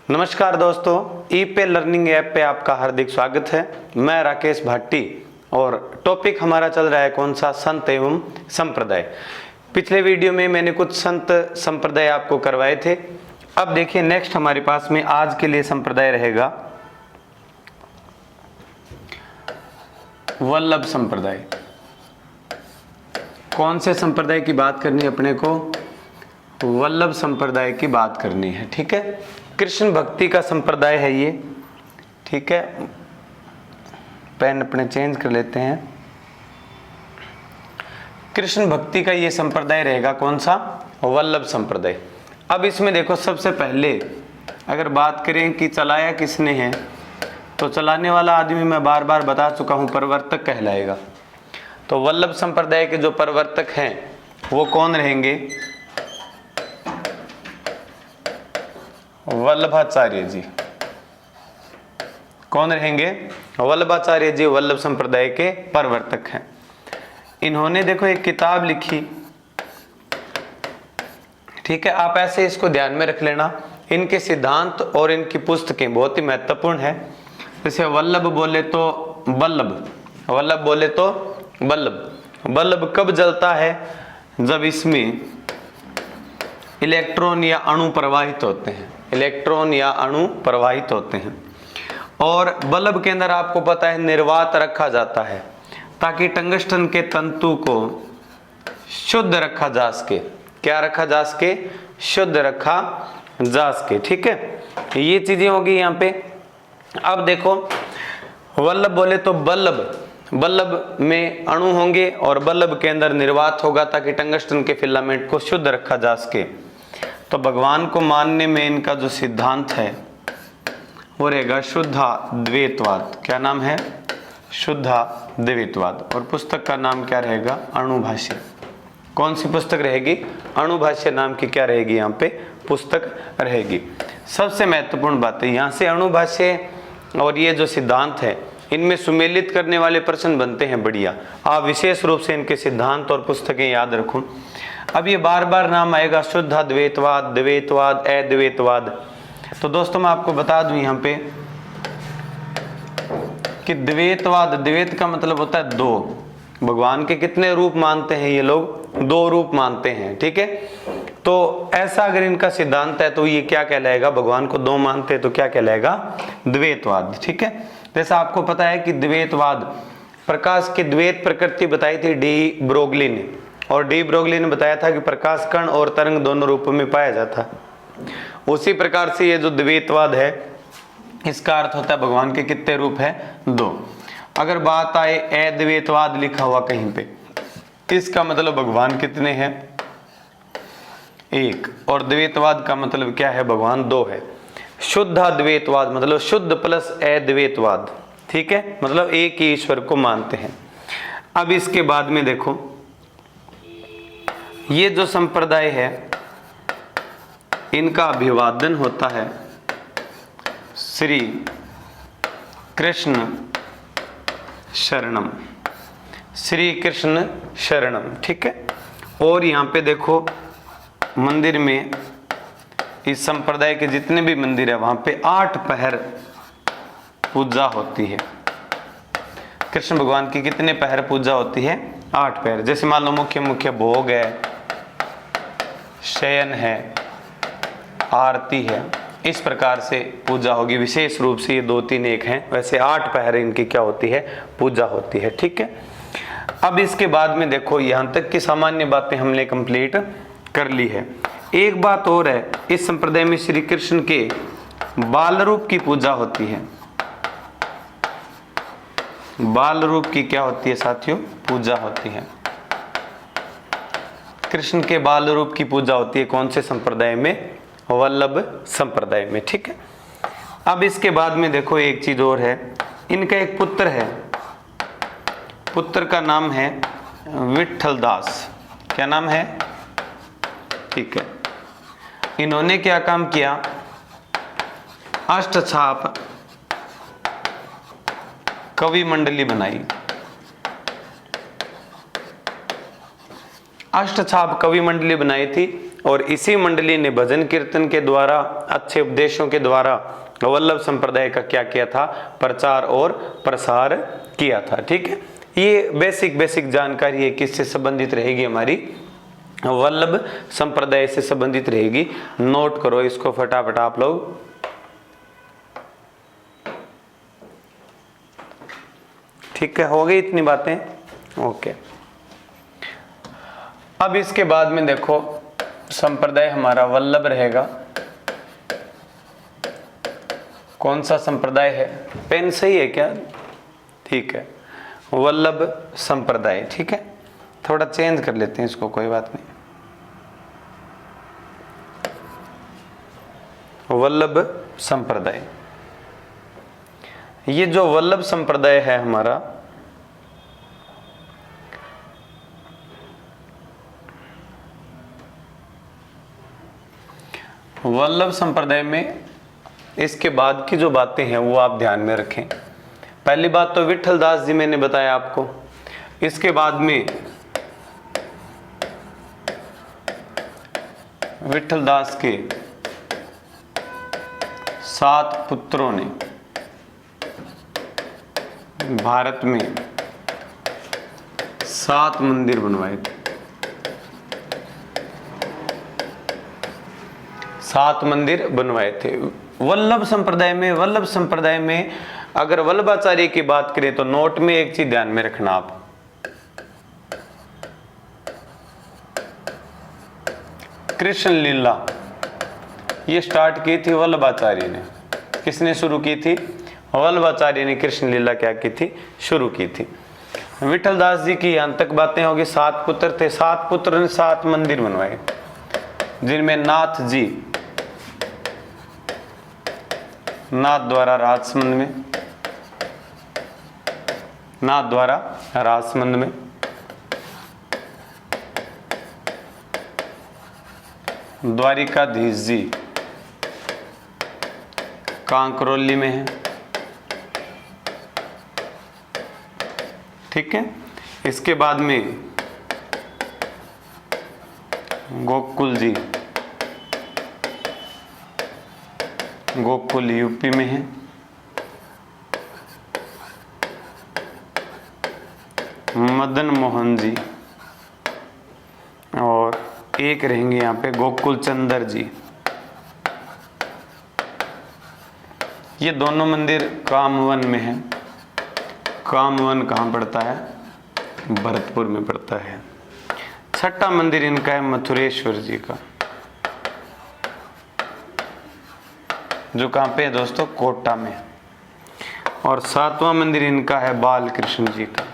नमस्कार दोस्तों, ई पे लर्निंग ऐप पे आपका हार्दिक स्वागत है। मैं राकेश भाटी और टॉपिक हमारा चल रहा है कौन सा, संत एवं संप्रदाय। पिछले वीडियो में मैंने कुछ संत संप्रदाय आपको करवाए थे। अब देखिए नेक्स्ट हमारे पास में आज के लिए संप्रदाय रहेगा वल्लभ संप्रदाय। कौन से संप्रदाय की बात करनी है अपने को? वल्लभ संप्रदाय की बात करनी है। ठीक है, कृष्ण भक्ति का संप्रदाय है ये। ठीक है, पेन अपने चेंज कर लेते हैं। कृष्ण भक्ति का ये संप्रदाय रहेगा कौन सा? वल्लभ संप्रदाय। अब इसमें देखो, सबसे पहले अगर बात करें कि चलाया किसने है, तो चलाने वाला आदमी मैं बार बार बता चुका हूं, प्रवर्तक कहलाएगा। तो वल्लभ संप्रदाय के जो प्रवर्तक हैं वो कौन रहेंगे? वल्लभाचार्य जी। कौन रहेंगे? वल्लभाचार्य जी वल्लभ संप्रदाय के प्रवर्तक हैं। इन्होंने देखो एक किताब लिखी। ठीक है, आप ऐसे इसको ध्यान में रख लेना। इनके सिद्धांत और इनकी पुस्तकें बहुत ही महत्वपूर्ण है। जैसे वल्लभ बोले तो बल्लभ, वल्लभ बोले तो बल्लभ। बल्लभ कब जलता है? जब इसमें इलेक्ट्रॉन या अणु प्रवाहित होते हैं। इलेक्ट्रॉन या अणु प्रवाहित होते हैं। और बल्ब के अंदर आपको पता है निर्वात रखा जाता है ताकि टंगस्टन के तंतु को शुद्ध रखा जा सके। क्या रखा जा सके? शुद्ध रखा जा सके। ठीक है, ये चीजें होगी यहाँ पे। अब देखो, वल्लभ बोले तो बल्ब, बल्ब में अणु होंगे और बल्ब के अंदर निर्वात होगा ताकि टंगस्टन के फिलामेंट को शुद्ध रखा जा सके। तो भगवान को मानने में इनका जो सिद्धांत है वो रहेगा शुद्धाद्वैतवाद। क्या नाम है? शुद्धाद्वैतवाद। और पुस्तक का नाम क्या रहेगा? अणुभाष्य। कौन सी पुस्तक रहेगी? अणुभाष्य नाम की क्या रहेगी यहाँ पे? पुस्तक रहेगी। सबसे महत्वपूर्ण बात है यहाँ से अणुभाष्य और ये जो सिद्धांत है इनमें सुमेलित करने वाले प्रश्न बनते हैं बढ़िया। आप विशेष रूप से इनके सिद्धांत और पुस्तकें याद रखो। अब ये बार बार नाम आएगा, शुद्धाद्वैतवाद, द्वैतवाद, अद्वैतवाद। तो दोस्तों मैं आपको बता दूं यहाँ पे कि द्वैतवाद, द्वैत का मतलब होता है दो। भगवान के कितने रूप मानते हैं ये लोग? दो रूप मानते हैं। ठीक है, तो ऐसा अगर इनका सिद्धांत है तो ये क्या कहलाएगा? भगवान को दो मानते हैं तो क्या कहलाएगा? द्वैतवाद। ठीक है, जैसा आपको पता है कि द्वैतवाद, प्रकाश की द्वैत प्रकृति बताई थी डी ब्रोगली ने, और डी ब्रोगली ने बताया था कि प्रकाश कण और तरंग दोनों रूपों में पाया जाता है। उसी प्रकार से ये जो द्वैतवाद है इसका अर्थ होता है भगवान के कितने रूप है? दो। अगर बात आए अद्वैतवाद लिखा हुआ कहीं पे, इसका मतलब भगवान कितने हैं? एक। और द्वैतवाद का मतलब क्या है? भगवान दो है। शुद्धाद्वैतवाद मतलब शुद्ध प्लस अद्वैतवाद। ठीक है, मतलब एक ही ईश्वर को मानते हैं। अब इसके बाद में देखो, ये जो संप्रदाय है इनका अभिवादन होता है श्री कृष्ण शरणम, श्री कृष्ण शरणम। ठीक है, और यहाँ पे देखो मंदिर में, इस संप्रदाय के जितने भी मंदिर है वहां पे 8 पहर पूजा होती है। कृष्ण भगवान की कितने पहर पूजा होती है? 8 पहर। जैसे मान लो मुख्य मुख्य भोग है, शयन है, आरती है, इस प्रकार से पूजा होगी। विशेष रूप से ये 2 3 1 हैं, वैसे 8 पहर इनकी क्या होती है? पूजा होती है। ठीक है, अब इसके बाद में देखो यहाँ तक की सामान्य बातें हमने कंप्लीट कर ली है। एक बात और है, इस संप्रदाय में श्री कृष्ण के बाल रूप की पूजा होती है। बाल रूप की क्या होती है साथियों? पूजा होती है। कृष्ण के बाल रूप की पूजा होती है। कौन से संप्रदाय में? वल्लभ संप्रदाय में। ठीक है, अब इसके बाद में देखो एक चीज और है, इनका एक पुत्र है, पुत्र का नाम है विट्ठल दास। क्या नाम है? ठीक है, इन्होंने क्या काम किया? अष्टछाप कवि मंडली बनाई। अष्टछाप कवि मंडली बनाई थी और इसी मंडली ने भजन कीर्तन के द्वारा, अच्छे उपदेशों के द्वारा वल्लभ संप्रदाय का क्या किया था, प्रचार और प्रसार किया था। ठीक है, ये बेसिक जानकारी है किससे संबंधित रहेगी, हमारी वल्लभ संप्रदाय से संबंधित रहेगी। नोट करो इसको फटाफट आप लोग। ठीक है, हो गई इतनी बातें, ओके। अब इसके बाद में देखो संप्रदाय हमारा वल्लभ रहेगा। कौन सा संप्रदाय है, पेन सही है क्या? ठीक है, वल्लभ संप्रदाय। ठीक है, थोड़ा चेंज कर लेते हैं इसको, कोई बात नहीं। वल्लभ संप्रदाय, ये जो वल्लभ संप्रदाय है हमारा, वल्लभ संप्रदाय में इसके बाद की जो बातें हैं वो आप ध्यान में रखें। पहली बात तो विठल दास जी मैंने बताया आपको। इसके बाद में विठल दास के 7 पुत्रों ने भारत में 7 मंदिर बनवाए थे। 7 मंदिर बनवाए थे वल्लभ संप्रदाय में अगर वल्लभाचार्य की बात करें तो नोट में एक चीज ध्यान में रखना आप, कृष्ण लीला ये स्टार्ट की थी वल्लभाचार्य ने। किसने शुरू की थी? वल्लभाचार्य ने कृष्ण लीला क्या की थी? शुरू की थी। विठल दास जी की यहां तक बातें होगी। 7 पुत्र थे, 7 पुत्र ने 7 मंदिर बनवाए, जिनमें नाथ जी, नाथ द्वारा राजसमंद में, द्वारिकाधीश जी कांकरोली में है। ठीक है, इसके बाद में गोकुल जी, गोकुल यूपी में है। मदन मोहन जी और एक रहेंगे यहाँ पे गोकुल चंद्र जी। ये दोनों मंदिर कामवन में है। कामवन कहाँ पड़ता है? भरतपुर में पड़ता है। छठा मंदिर इनका है मथुरेश्वर जी का, जो कहाँ पे है दोस्तों? कोटा में। और 7वां मंदिर इनका है बालकृष्ण जी का।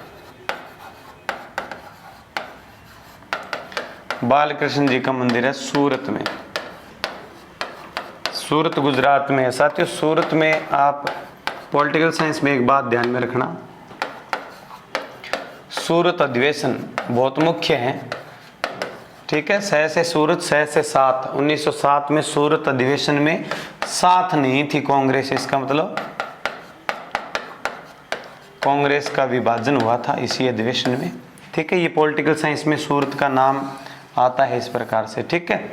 बालकृष्ण जी का मंदिर है सूरत में। सूरत गुजरात में है। साथियों, सूरत में आप पॉलिटिकल साइंस में एक बात ध्यान में रखना, सूरत अधिवेशन बहुत मुख्य है। ठीक है, 6 से सूरत, 6 से 7। 1907 में सूरत अधिवेशन में साथ नहीं थी कांग्रेस। इसका मतलब कांग्रेस का विभाजन हुआ था इसी अधिवेशन में। ठीक है, ये पॉलिटिकल साइंस में सूरत का नाम आता है इस प्रकार से। ठीक है,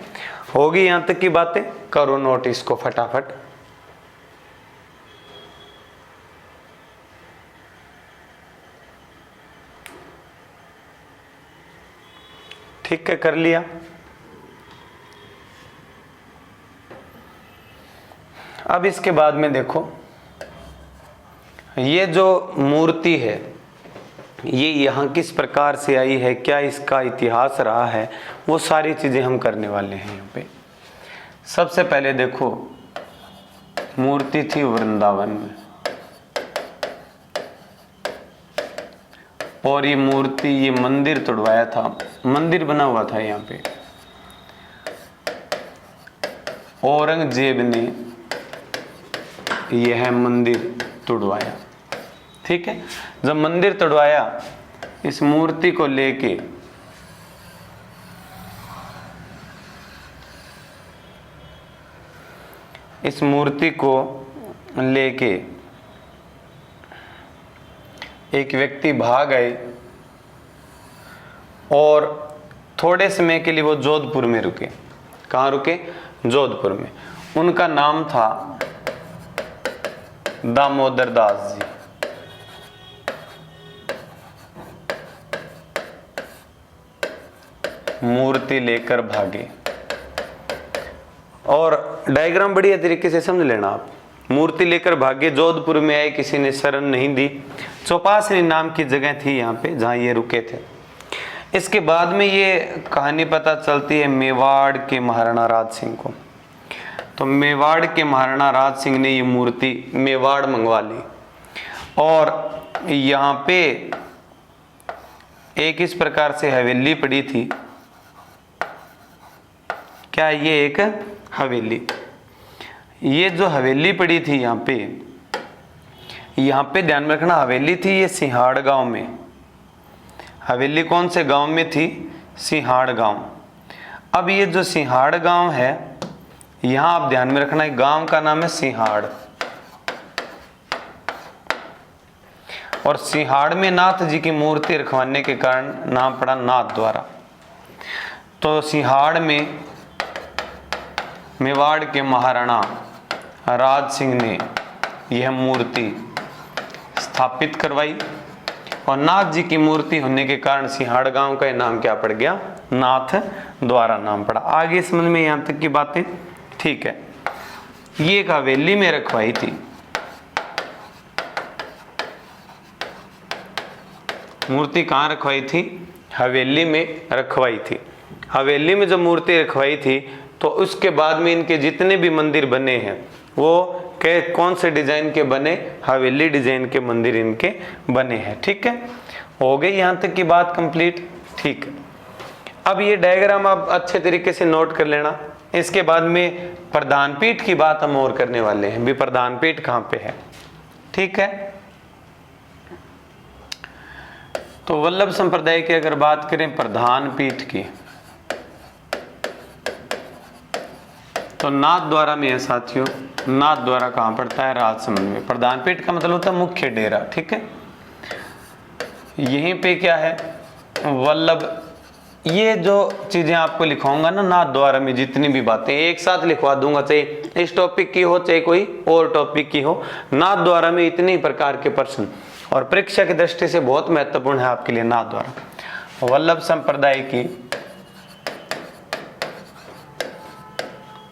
होगी यहां तक की बातें, करो नोट इसको फटाफट। ठीक है, कर लिया। अब इसके बाद में देखो, ये जो मूर्ति है ये यहाँ किस प्रकार से आई है, क्या इसका इतिहास रहा है, वो सारी चीजें हम करने वाले हैं यहाँ पे। सबसे पहले देखो, मूर्ति थी वृंदावन में, और ये मूर्ति, ये मंदिर तोड़वाया था, मंदिर बना हुआ था यहाँ पे। औरंगजेब ने यह मंदिर तोड़वाया। ठीक है, जब मंदिर तोड़वाया, इस मूर्ति को लेके एक व्यक्ति भाग गए और थोड़े समय के लिए वो जोधपुर में रुके। कहाँ रुके? जोधपुर में। उनका नाम था दामोदर दास जी। मूर्ति लेकर भागे। और डायग्राम बढ़िया तरीके से समझ लेना आप। मूर्ति लेकर भागे, जोधपुर में आए, किसी ने शरण नहीं दी। चौपासनी नाम की जगह थी यहाँ पे जहाँ ये रुके थे। इसके बाद में ये कहानी पता चलती है मेवाड़ के महाराणा राज सिंह को। तो मेवाड़ के महाराणा राज सिंह ने ये मूर्ति मेवाड़ मंगवा ली और यहाँ पे एक इस प्रकार से हवेली पड़ी थी। क्या ये एक हवेली? ये जो हवेली पड़ी थी यहाँ पे ध्यान में रखना, हवेली थी ये सिंहाड़ गांव में। हवेली कौन से गांव में थी? सिंहाड़ गांव। अब ये जो सिंहाड़ गांव है, यहां आप ध्यान में रखना, एक गांव का नाम है सिंहाड़। और सिंहाड़ में नाथ जी की मूर्ति रखवाने के कारण नाम पड़ा नाथ द्वारा। तो सिंहाड़ में मेवाड़ के महाराणा राज सिंह ने यह मूर्ति स्थापित करवाई और नाथ जी की मूर्ति होने के कारण सिंहाड़ गांव का नाम क्या पड़ गया? नाथ द्वारा नाम पड़ा। आगे समझ में यहां तक की बातें ठीक है। ये एक हवेली में रखवाई थी। मूर्ति कहाँ रखवाई थी? हवेली में रखवाई थी। हवेली में जब मूर्ति रखवाई थी तो उसके बाद में इनके जितने भी मंदिर बने हैं वो कौन से डिजाइन के बने? हवेली डिजाइन के मंदिर इनके बने हैं। ठीक है, हो गई यहां तक की बात कंप्लीट। ठीक है, अब ये डायग्राम आप अच्छे तरीके से नोट कर लेना। इसके बाद में प्रधान पीठ की बात हम और करने वाले हैं। भी प्रधान पीठ कहां पे है? ठीक है, तो वल्लभ संप्रदाय की अगर बात करें प्रधान पीठ की, तो नाथ द्वारा में है साथियों। नाथ द्वारा कहां पड़ता है? राजसमंद में। प्रधान पीठ का मतलब होता है मुख्य डेरा। ठीक है, यहीं पे क्या है? वल्लभ। ये जो चीजें आपको लिखवाऊंगा ना नाथ द्वारा में, जितनी भी बातें एक साथ लिखवा दूंगा, चाहे इस टॉपिक की हो चाहे कोई और टॉपिक की हो, नाथ द्वारा में इतने प्रकार के प्रश्न और परीक्षा की दृष्टि से बहुत महत्वपूर्ण है आपके लिए नाथ द्वारा। वल्लभ संप्रदाय की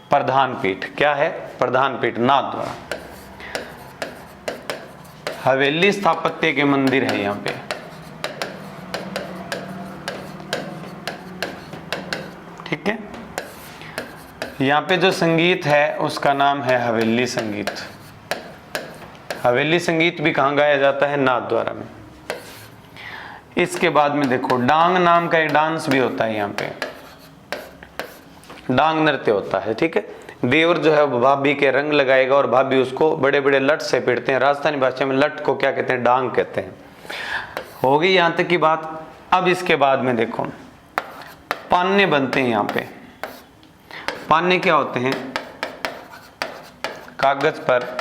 प्रधान पीठ क्या है? प्रधान पीठ नाथ द्वारा। हवेली स्थापत्य के मंदिर है यहां पे। ठीक है, यहां पे जो संगीत है उसका नाम है हवेली संगीत। हवेली संगीत भी कहां गाया जाता है? नाथ द्वारा में। इसके बाद में देखो डांग नाम का एक डांस भी होता है यहाँ पे। डांग नृत्य होता है। ठीक है, देवर जो है भाभी के रंग लगाएगा और भाभी उसको बड़े बड़े लट से पीटते हैं। राजस्थानी भाषा में लट को क्या कहते हैं? डांग कहते हैं। हो गई यहां तक की बात। अब इसके बाद में देखो पान्ने बनते हैं यहाँ पे। पान्ने क्या होते हैं? कागज पर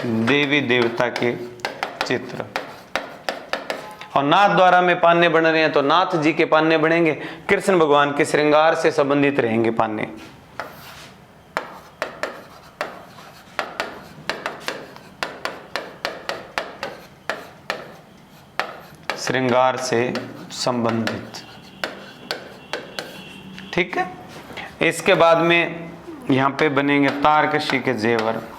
देवी देवता के चित्र। और नाथ द्वारा में पान्ने बन रहे हैं तो नाथ जी के पान्ने बनेंगे, कृष्ण भगवान के श्रृंगार से संबंधित रहेंगे पान्ने। श्रृंगार से संबंधित। ठीक है, इसके बाद में यहां पे बनेंगे तारकशी के जेवर।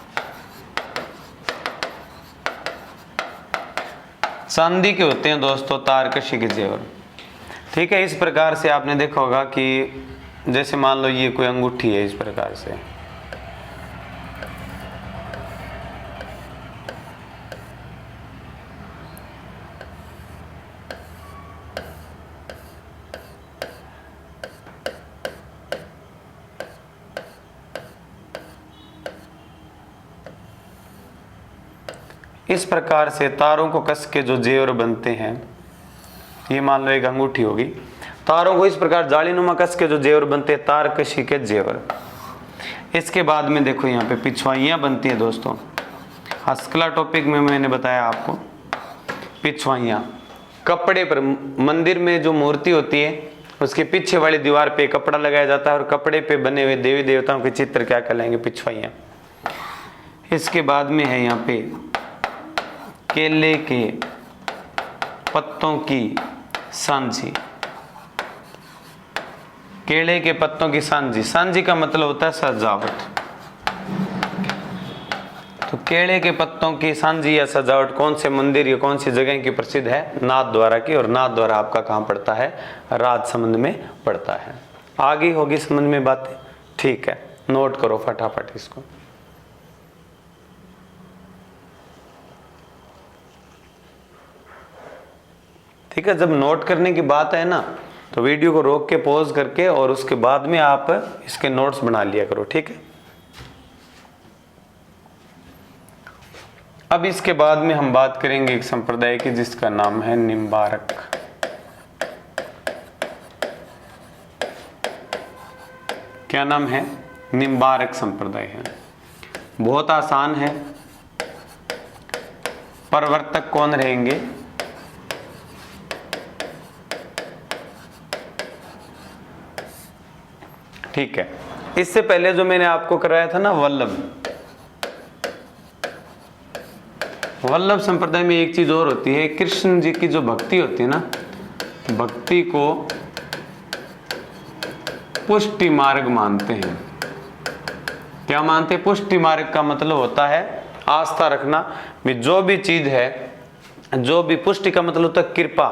चांदी के होते हैं दोस्तों तारकशी के जेवर। ठीक है, इस प्रकार से आपने देखा होगा कि जैसे मान लो ये कोई अंगूठी है, इस प्रकार से इस प्रकार से तारों को कस के जो जेवर बनते हैं, ये मान लो एक अंगूठी होगी, तारों को इस प्रकार जालीनुमा कस के जो जेवर बनते हैं तारकशी के जेवर। इसके बाद में देखो यहाँ पे पिछवाइयाँ बनती हैं दोस्तों। हस्तकला टॉपिक में मैंने बताया आपको पिछवाइयाँ कपड़े पर, मंदिर में जो मूर्ति होती है उसके पीछे वाली दीवार पे कपड़ा लगाया जाता है और कपड़े पे बने हुए देवी देवताओं के चित्र क्या कहलाएंगे? पिछवाइयाँ। इसके बाद में है यहाँ पे केले के पत्तों की सांझी। केले के पत्तों की सांझी, सांझी का मतलब होता है सजावट। तो केले के पत्तों की सांझी या सजावट कौन से मंदिर या कौन सी जगह की प्रसिद्ध है? नाथद्वारा की। और नाथद्वारा आपका कहाँ पड़ता है? राजसमंद में पड़ता है। आगे होगी समझ में बातें? ठीक है, नोट करो फटाफट इसको। ठीक है, जब नोट करने की बात है ना तो वीडियो को रोक के पॉज करके और उसके बाद में आप इसके नोट्स बना लिया करो। ठीक है, अब इसके बाद में हम बात करेंगे एक संप्रदाय की जिसका नाम है निम्बारक। क्या नाम है? निम्बारक संप्रदाय है। बहुत आसान है। प्रवर्तक कौन रहेंगे? ठीक है, इससे पहले जो मैंने आपको कराया था ना वल्लभ संप्रदाय में एक चीज और होती है, कृष्ण जी की जो भक्ति होती है ना, भक्ति को पुष्टि मार्ग मानते हैं। क्या मानते हैं? पुष्टि मार्ग का मतलब होता है आस्था रखना भी जो भी चीज है, जो भी, पुष्टि का मतलब होता है कृपा।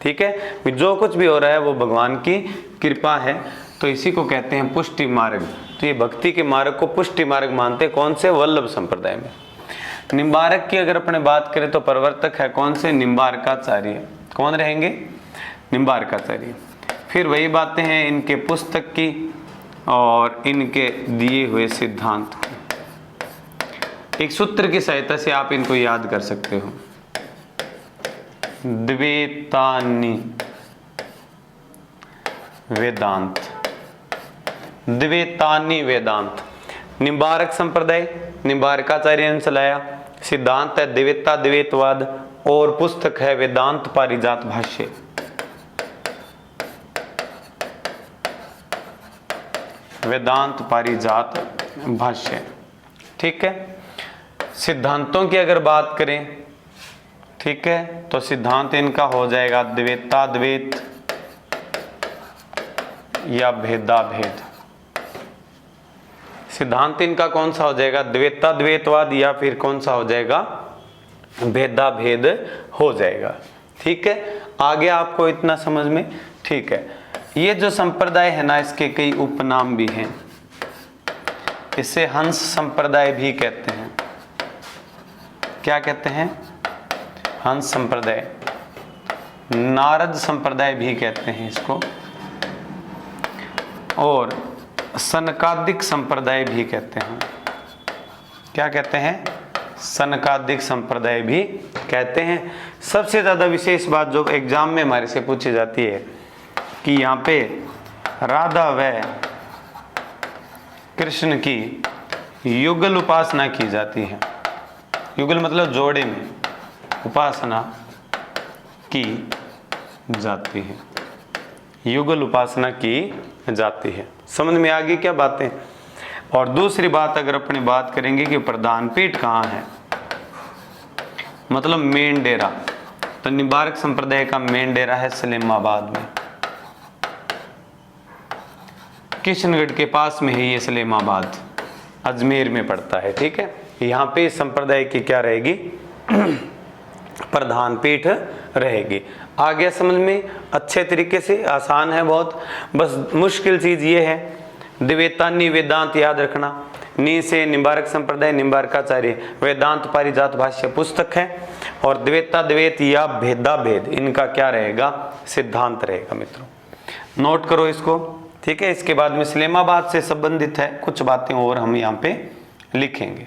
ठीक है, भी जो कुछ भी हो रहा है वो भगवान की कृपा है, तो इसी को कहते हैं पुष्टि मार्ग। तो ये भक्ति के मार्ग को पुष्टि मार्ग मानते हैं। कौन से? वल्लभ संप्रदाय में। निम्बारक की अगर अपने बात करें तो प्रवर्तक है कौन से? निम्बारकाचार्य। कौन रहेंगे? निम्बारकाचार्य। फिर वही बातें हैं इनके पुस्तक की और इनके दिए हुए सिद्धांत की। एक सूत्र की सहायता से आप इनको याद कर सकते हो। द्वैतानि वेदांत। द्वैतानि वेदांत। निम्बारक संप्रदाय, निम्बारकाचार्य ने चलाया। सिद्धांत है द्वैता द्वैतवाद और पुस्तक है वेदांत पारिजात भाष्य। वेदांत पारिजात भाष्य। ठीक है, सिद्धांतों की अगर बात करें, ठीक है, तो सिद्धांत इनका हो जाएगा द्वैताद्वैत या भेदाभेद। सिद्धांत इनका कौन सा हो जाएगा? द्वैताद्वैतवाद या फिर कौन सा हो जाएगा? भेदाभेद हो जाएगा। ठीक है, आगे आपको इतना समझ में? ठीक है, ये जो संप्रदाय है ना, इसके कई उपनाम भी हैं। इसे हंस संप्रदाय भी कहते हैं। क्या कहते हैं? हंस संप्रदाय। नारद संप्रदाय भी कहते हैं इसको, और सनकादिक संप्रदाय भी कहते हैं। क्या कहते हैं? सनकादिक संप्रदाय भी कहते हैं। सबसे ज्यादा विशेष बात जो एग्जाम में हमारे से पूछी जाती है कि यहाँ पे राधा व कृष्ण की युगल उपासना की जाती है। युगल मतलब जोड़े में उपासना की जाती है। युगल उपासना की जाती है। समझ में आ गई क्या बातें? और दूसरी बात अगर अपनी बात करेंगे कि प्रधान पीठ कहाँ है, मतलब मेन डेरा, तो निम्बारक संप्रदाय का मेन डेरा है सलेमाबाद में। किशनगढ़ के पास में है ये सलेमाबाद, अजमेर में पड़ता है। ठीक है, यहाँ पे संप्रदाय की क्या रहेगी? प्रधान पीठ रहेगी। आ गया समझ में? अच्छे तरीके से, आसान है बहुत। बस मुश्किल चीज ये है द्वैतानि वेदांत याद रखना। नी से निम्बारक संप्रदाय, निम्बारकाचार्य, वेदांत पारिजात भाष्य पुस्तक है, और द्वैता द्वैत या भेदा भेद इनका क्या रहेगा? सिद्धांत रहेगा। मित्रों नोट करो इसको। ठीक है, इसके बाद में सलेमाबाद से संबंधित है कुछ बातें और हम यहाँ पे लिखेंगे।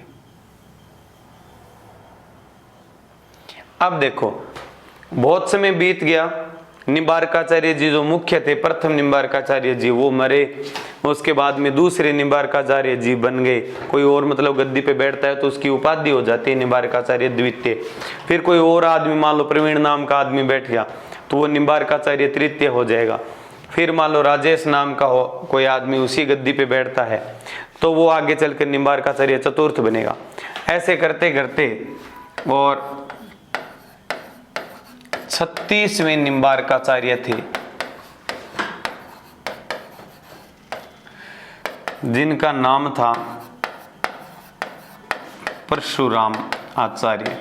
अब देखो, बहुत समय बीत गया। निम्बारकाचार्य जी जो मुख्य थे, प्रथम निम्बारकाचार्य जी, वो मरे। उसके बाद में दूसरे निम्बारकाचार्य जी बन गए। कोई और मतलब गद्दी पे बैठता है तो उसकी उपाधि हो जाती है निम्बारकाचार्य द्वितीय। फिर कोई और आदमी, मान लो प्रवीण नाम का आदमी बैठ गया, तो वो निम्बारकाचार्य तृतीय हो जाएगा। फिर मान लो राजेश नाम का हो कोई आदमी, उसी गद्दी पे बैठता है, तो वो आगे चलकर निम्बार्काचार्य चतुर्थ बनेगा। ऐसे करते करते और 36वें निम्बार्काचार्य थे, जिनका नाम था परशुराम आचार्य।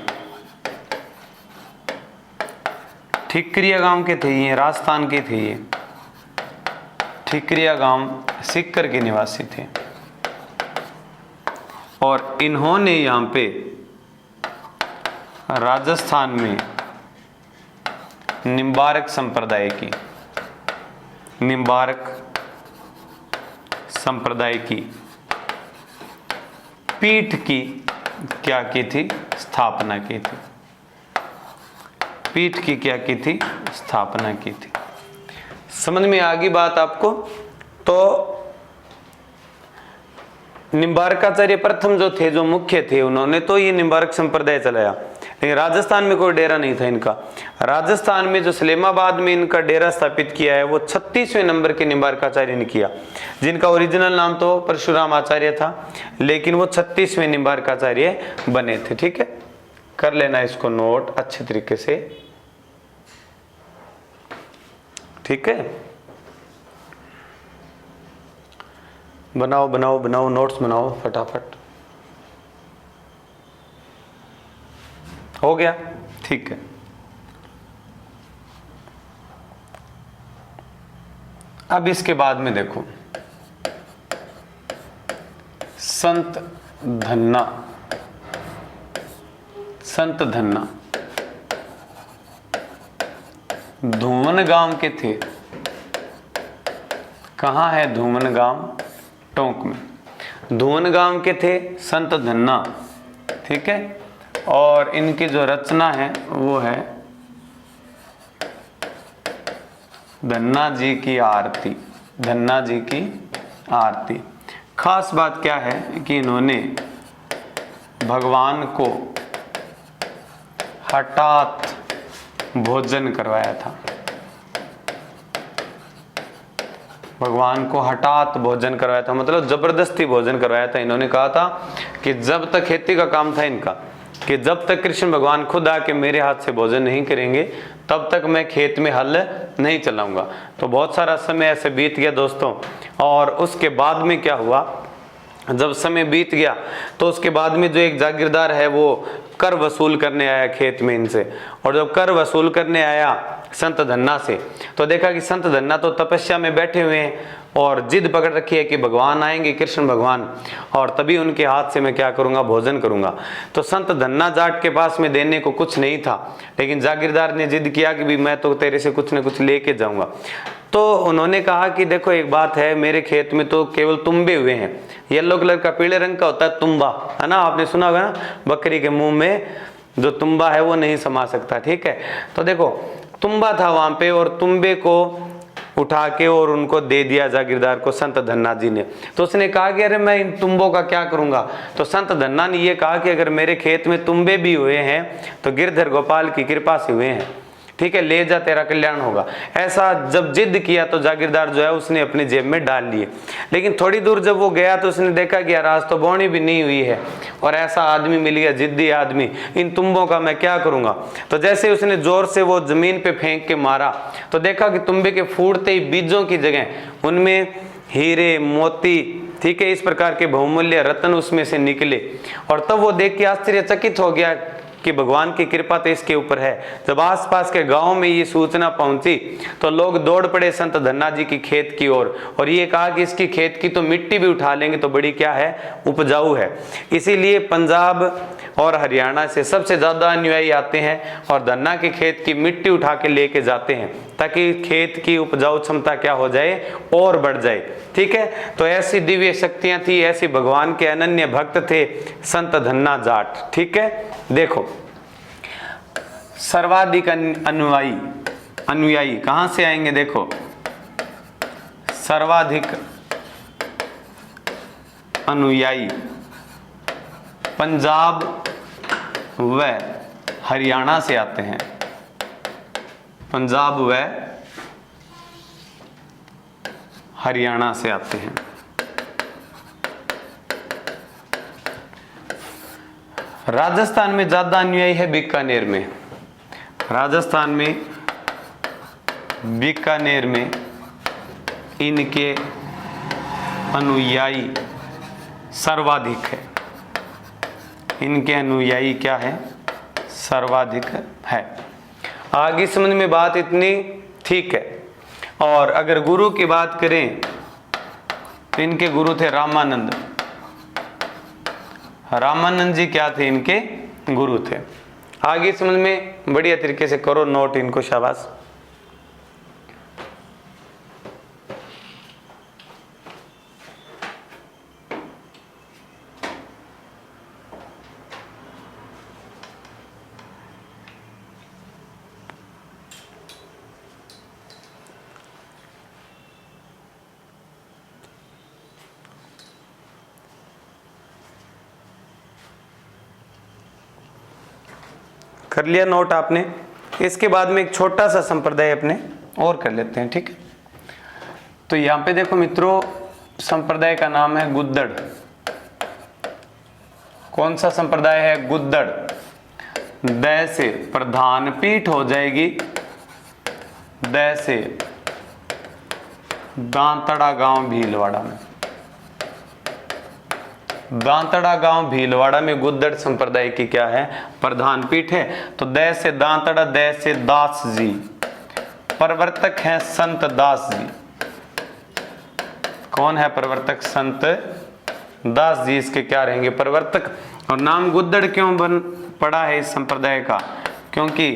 ठिकरिया गांव के थे ये, राजस्थान के थे ये। ठिकरिया गांव सिक्कर के निवासी थे और इन्होंने यहाँ पे राजस्थान में निम्बार्क संप्रदाय की, निम्बार्क संप्रदाय की पीठ की क्या की थी, स्थापना की थी। पीठ की क्या की थी, स्थापना की थी। समझ में आ गई बात आपको? तो निम्बार्काचार्य प्रथम जो थे, जो मुख्य थे, उन्होंने तो ये निम्बार्क संप्रदाय चलाया, लेकिन राजस्थान में कोई डेरा नहीं था इनका। राजस्थान में जो सलेमाबाद में इनका डेरा स्थापित किया है वो 36वें नंबर के निम्बार्काचार्य ने किया, जिनका ओरिजिनल नाम तो परशुराम आचार्य था, लेकिन वो 36वें निम्बार्काचार्य बने थे। ठीक है, कर लेना इसको नोट अच्छे तरीके से। ठीक है, बनाओ बनाओ बनाओ, नोट्स बनाओ फटाफट। हो गया? ठीक है। अब इसके बाद में देखो, संत धन्ना, संत धन्ना धूमन गांव के थे। कहाँ है धूमन गांव? टोंक में। धूमन गांव के थे संत धन्ना। ठीक है, और इनकी जो रचना है वो है धन्ना जी की आरती। धन्ना जी की आरती। खास बात क्या है कि इन्होंने भगवान को हठात भोजन करवाया था। भगवान को हठात भोजन करवाया था, मतलब जबरदस्ती भोजन करवाया था। इन्होंने कहा था कि जब तक खेती का काम था इनका, कि जब तक कृष्ण भगवान खुद आके मेरे हाथ से भोजन नहीं करेंगे तब तक मैं खेत में हल नहीं चलाऊंगा। तो बहुत सारा समय ऐसे बीत गया दोस्तों, और उसके बाद में क्या हुआ, जब समय बीत गया तो उसके बाद में जो एक जागीरदार है वो कर वसूल करने आया खेत में इनसे, और जब कर वसूल करने आया संत धन्ना से, तो देखा कि संत धन्ना तो तपस्या में बैठे हुए हैं और जिद पकड़ रखी है कि भगवान आएंगे, कृष्ण भगवान, और तभी उनके हाथ से मैं क्या करूंगा, भोजन करूंगा। तो संत धन्ना जाट के पास में देने को कुछ नहीं था, लेकिन जागीरदार ने जिद किया कि भी मैं तो तेरे से कुछ न कुछ लेके जाऊंगा। तो उन्होंने कहा कि देखो एक बात है, मेरे खेत में तो केवल तुम्बे हुए हैं। येलो कलर का, पीले रंग का होता है तुम्बा, है ना, आपने सुना होगा ना, बकरी के मुंह में जो तुम्बा है वो नहीं समा सकता। ठीक है, तो देखो तुम्बा था वहां पे, और तुम्बे को उठा के और उनको दे दिया जागीरदार को संत धन्ना जी ने। तो उसने कहा कि अरे मैं इन तुम्बों का क्या करूंगा। तो संत धन्ना ने ये कहा कि अगर मेरे खेत में तुम्बे भी हुए हैं तो गिरधर गोपाल की कृपा से हुए हैं, ठीक है, ले जा, तेरा कल्याण होगा। ऐसा जब जिद किया तो जागीरदार जो है उसने अपने जेब में डाल लिए। लेकिन थोड़ी दूर जब वो गया तो उसने देखा कि यार आज तो बोनी भी नहीं हुई है, और ऐसा आदमी मिल गया, जिद्दी आदमी, इन तुम्बों का मैं क्या करूंगा। तो जैसे उसने जोर से वो जमीन पे फेंक के मारा तो देखा कि तुम्बे के फूटते ही बीजों की जगह उनमें हीरे मोती, ठीक है, इस प्रकार के बहुमूल्य रत्न उसमें से निकले। और तब वो देख के आश्चर्यचकित हो गया कि भगवान की कृपा तो इसके ऊपर है। जब आसपास के गांव में ये सूचना पहुंची तो लोग दौड़ पड़े संत धन्ना जी की खेत की ओर, और ये कहा कि इसकी खेत की तो मिट्टी भी उठा लेंगे तो बड़ी क्या है, उपजाऊ है। इसीलिए पंजाब और हरियाणा से सबसे ज्यादा अनुयायी आते हैं और धन्ना के खेत की मिट्टी उठा के लेके जाते हैं, ताकि खेत की उपजाऊ क्षमता क्या हो जाए, और बढ़ जाए। ठीक है, तो ऐसी दिव्य शक्तियां थी, ऐसी भगवान के अनन्य भक्त थे संत धन्ना जाट। ठीक है, देखो सर्वाधिक अनुयायी कहां से आएंगे, देखो सर्वाधिक अनुयायी पंजाब व हरियाणा से आते हैं। पंजाब व हरियाणा से आते हैं। राजस्थान में ज्यादा अनुयायी है बीकानेर में। राजस्थान में बीकानेर में इनके अनुयायी सर्वाधिक है। इनके अनुयायी क्या है? सर्वाधिक है। आगे समझ में बात इतनी ठीक है। और अगर गुरु की बात करें तो इनके गुरु थे रामानंद। रामानंद जी क्या थे? इनके गुरु थे। आगे समझ में बढ़िया तरीके से करो नोट इनको, शाबाश। कर लिया नोट आपने? इसके बाद में एक छोटा सा संप्रदाय अपने और कर लेते हैं, ठीक है। तो यहां पे देखो मित्रों, संप्रदाय का नाम है गुद्दड़। कौन सा संप्रदाय है? गुद्दड़। द से प्रधान पीठ हो जाएगी, द से दांतड़ा गांव भीलवाड़ा में। दांतड़ा गांव भीलवाड़ा में गुद्दड़ संप्रदाय की क्या है? प्रधान पीठ है। तो द से दांतड़ा, द से दास जी। प्रवर्तक हैं संत दास जी। कौन है प्रवर्तक? संत दास जी इसके क्या रहेंगे? प्रवर्तक। और नाम गुद्दड़ क्यों बन पड़ा है इस संप्रदाय का? क्योंकि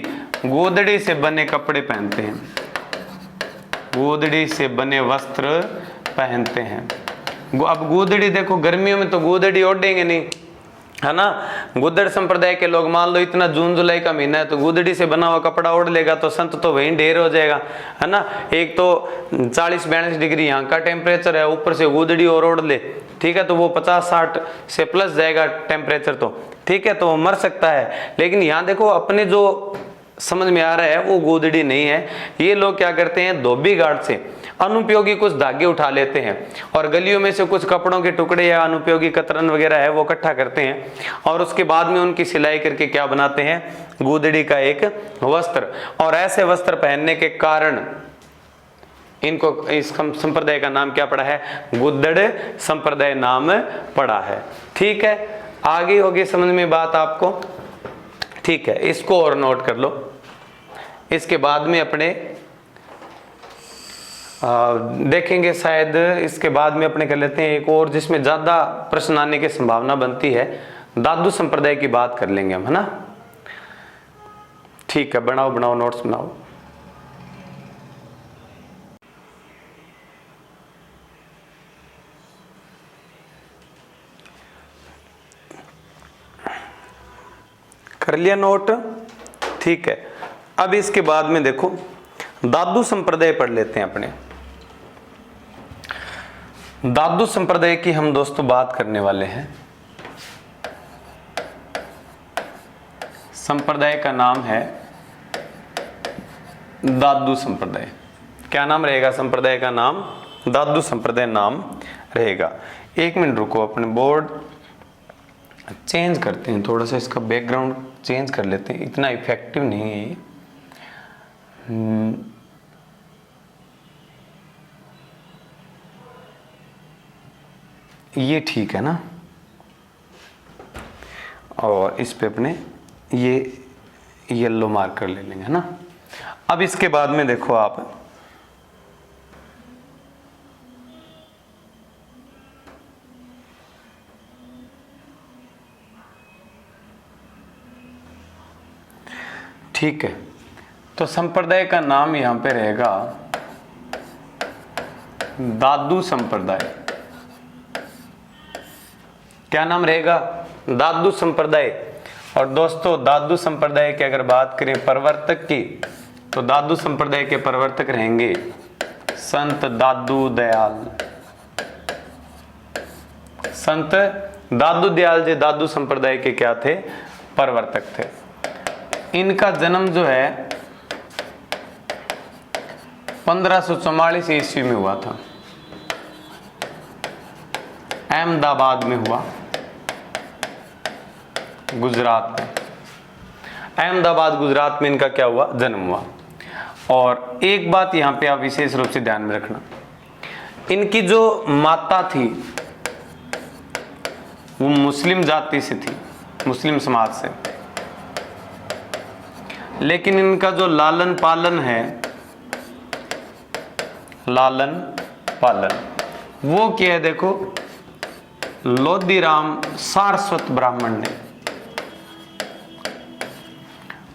गोदड़ी से बने कपड़े पहनते हैं, गोदड़ी से बने वस्त्र पहनते हैं। अब गोदड़ी देखो, गर्मियों में तो गोदड़ी ओढ़ेंगे नहीं, है ना। गुद्दड़ संप्रदाय के लोग मान लो इतना जून जुलाई का महीना है तो गोदड़ी से बना हुआ कपड़ा ओढ़ लेगा तो संत तो वहीं ढेर हो जाएगा, है ना। एक तो 40-42 डिग्री यहाँ का टेम्परेचर है, ऊपर से गोदड़ी और ओढ़ ले, ठीक है, तो वो 50-60 से प्लस जाएगा टेम्परेचर, तो ठीक है, तो वो मर सकता है। लेकिन यहाँ देखो अपने जो समझ में आ रहा है वो गोदड़ी नहीं है। ये लोग क्या करते हैं? धोबी घाट से अनुपयोगी कुछ धागे उठा लेते हैं और गलियों में से कुछ कपड़ों के टुकड़े या अनुपयोगी कतरन वगैरह है वो इकट्ठा करते हैं और उसके बाद में उनकी सिलाई करके क्या बनाते हैं? गोदड़ी का एक वस्त्र। और ऐसे वस्त्र पहनने के कारण इनको, इस संप्रदाय का नाम क्या पड़ा है? गुद्दड़ संप्रदाय नाम पड़ा है, ठीक है। आगे होगी समझ में बात आपको, ठीक है। इसको और नोट कर लो। इसके बाद में अपने देखेंगे, शायद इसके बाद में अपने कर लेते हैं एक और जिसमें ज्यादा प्रश्न आने की संभावना बनती है। दादू संप्रदाय की बात कर लेंगे हम, है ना। ठीक है, बनाओ बनाओ नोट्स बनाओ। कर लिया नोट, ठीक है। अब इसके बाद में देखो दादू संप्रदाय पढ़ लेते हैं अपने। दादू संप्रदाय की हम दोस्तों बात करने वाले हैं। संप्रदाय का नाम है दादू संप्रदाय। क्या नाम रहेगा संप्रदाय का नाम? दादू संप्रदाय नाम रहेगा। एक मिनट रुको, अपने बोर्ड चेंज करते हैं, थोड़ा सा इसका बैकग्राउंड चेंज कर लेते हैं, इतना इफेक्टिव नहीं है ये ठीक है ना। और इस पे अपने ये येलो मार्कर ले लेंगे, है ना। अब इसके बाद में देखो आप, ठीक है, तो संप्रदाय का नाम यहां पे रहेगा दादू संप्रदाय। क्या नाम रहेगा? दादू संप्रदाय। और दोस्तों दादू संप्रदाय की अगर बात करें प्रवर्तक की, तो दादू संप्रदाय के प्रवर्तक रहेंगे संत दादू दयाल। संत दादू दयाल जी दादू संप्रदाय के क्या थे? प्रवर्तक थे। इनका जन्म जो है 1544 ईस्वी में हुआ था। अहमदाबाद में हुआ, गुजरात में। अहमदाबाद गुजरात में इनका क्या हुआ, जन्म हुआ। और एक बात यहां पे आप विशेष रूप से ध्यान में रखना, इनकी जो माता थी वो मुस्लिम जाति से थी, मुस्लिम समाज से, लेकिन इनका जो लालन पालन है, लालन पालन वो क्या है, देखो लोधीराम सारस्वत ब्राह्मण ने,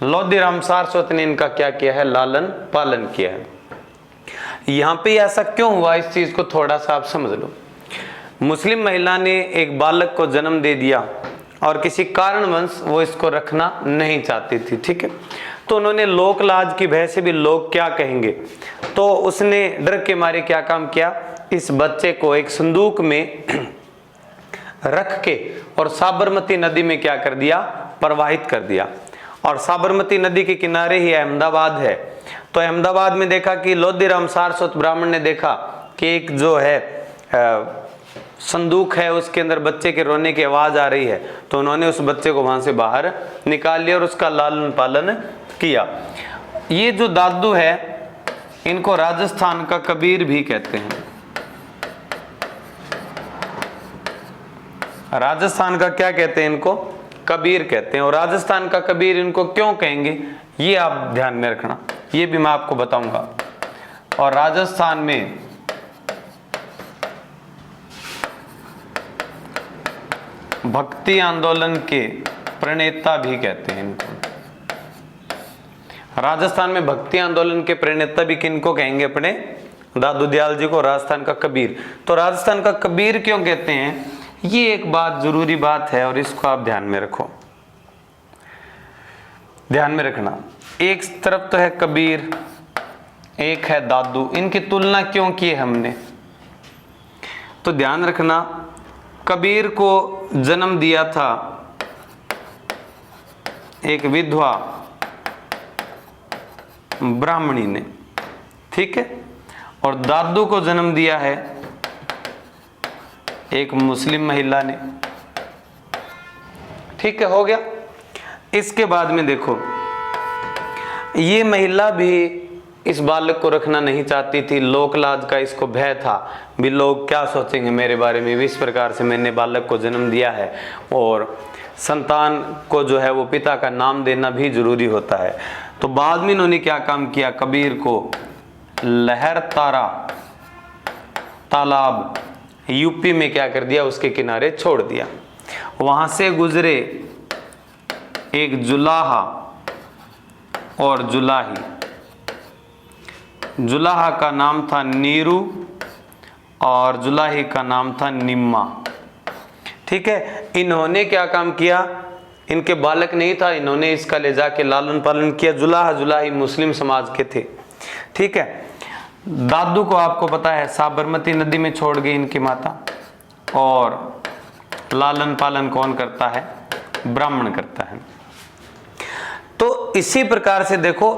लोधीराम सारस्वत ने इनका क्या किया है, लालन पालन किया है। यहां पे ऐसा क्यों हुआ, इस चीज को थोड़ा सा आप समझ लो। मुस्लिम महिला ने एक बालक को जन्म दे दिया और किसी कारणवश वो इसको रखना नहीं चाहती थी, ठीक है, तो उन्होंने लोक लाज की भय से भी लोग क्या कहेंगे, तो उसने डर के मारे क्या काम किया, इस बच्चे को एक संदूक में रख के और साबरमती नदी में क्या कर दिया, प्रवाहित कर दिया। और साबरमती नदी के किनारे ही अहमदाबाद है, तो अहमदाबाद में देखा कि लोधीराम सारस्वत ब्राह्मण ने देखा कि एक जो है संदूक है, उसके अंदर बच्चे के रोने की आवाज आ रही है, तो उन्होंने उस बच्चे को वहां से बाहर निकाल लिया और उसका लालन पालन किया। ये जो दादू है इनको राजस्थान का कबीर भी कहते हैं, राजस्थान का क्या कहते हैं, इनको कबीर कहते हैं। और राजस्थान का कबीर इनको क्यों कहेंगे ये आप ध्यान में रखना, ये भी मैं आपको बताऊंगा। और राजस्थान में भक्ति आंदोलन के प्रणेता भी कहते हैं इनको। राजस्थान में भक्ति आंदोलन के प्रणेता भी किनको कहेंगे, अपने दादू दयाल जी को, राजस्थान का कबीर। तो राजस्थान का कबीर क्यों कहते हैं, ये एक बात जरूरी बात है और इसको आप ध्यान में रखो, ध्यान में रखना। एक तरफ तो है कबीर, एक है दादू, इनकी तुलना क्यों की है हमने, तो ध्यान रखना कबीर को जन्म दिया था एक विधवा ब्राह्मणी ने, ठीक है, और दादू को जन्म दिया है एक मुस्लिम महिला ने, ठीक है, हो गया। इसके बाद में देखो ये महिला भी इस बालक को रखना नहीं चाहती थी, लोक लाज का इसको भय था, भी लोग क्या सोचेंगे मेरे बारे में, इस प्रकार से मैंने बालक को जन्म दिया है, और संतान को जो है वो पिता का नाम देना भी जरूरी होता है। तो बाद में इन्होंने क्या काम किया, कबीर को लहर तारा तालाब यूपी में क्या कर दिया, उसके किनारे छोड़ दिया। वहां से गुजरे एक जुलाहा और जुलाही, जुलाहा का नाम था नीरू और जुलाही का नाम था निम्मा, ठीक है। इन्होंने क्या काम किया, इनके बालक नहीं था, इन्होंने इसका ले जाके लालन पालन किया। जुलाहा जुलाही मुस्लिम समाज के थे, ठीक है। दादू को आपको पता है साबरमती नदी में छोड़ गई इनकी माता, और लालन पालन कौन करता है, ब्राह्मण करता है। तो इसी प्रकार से देखो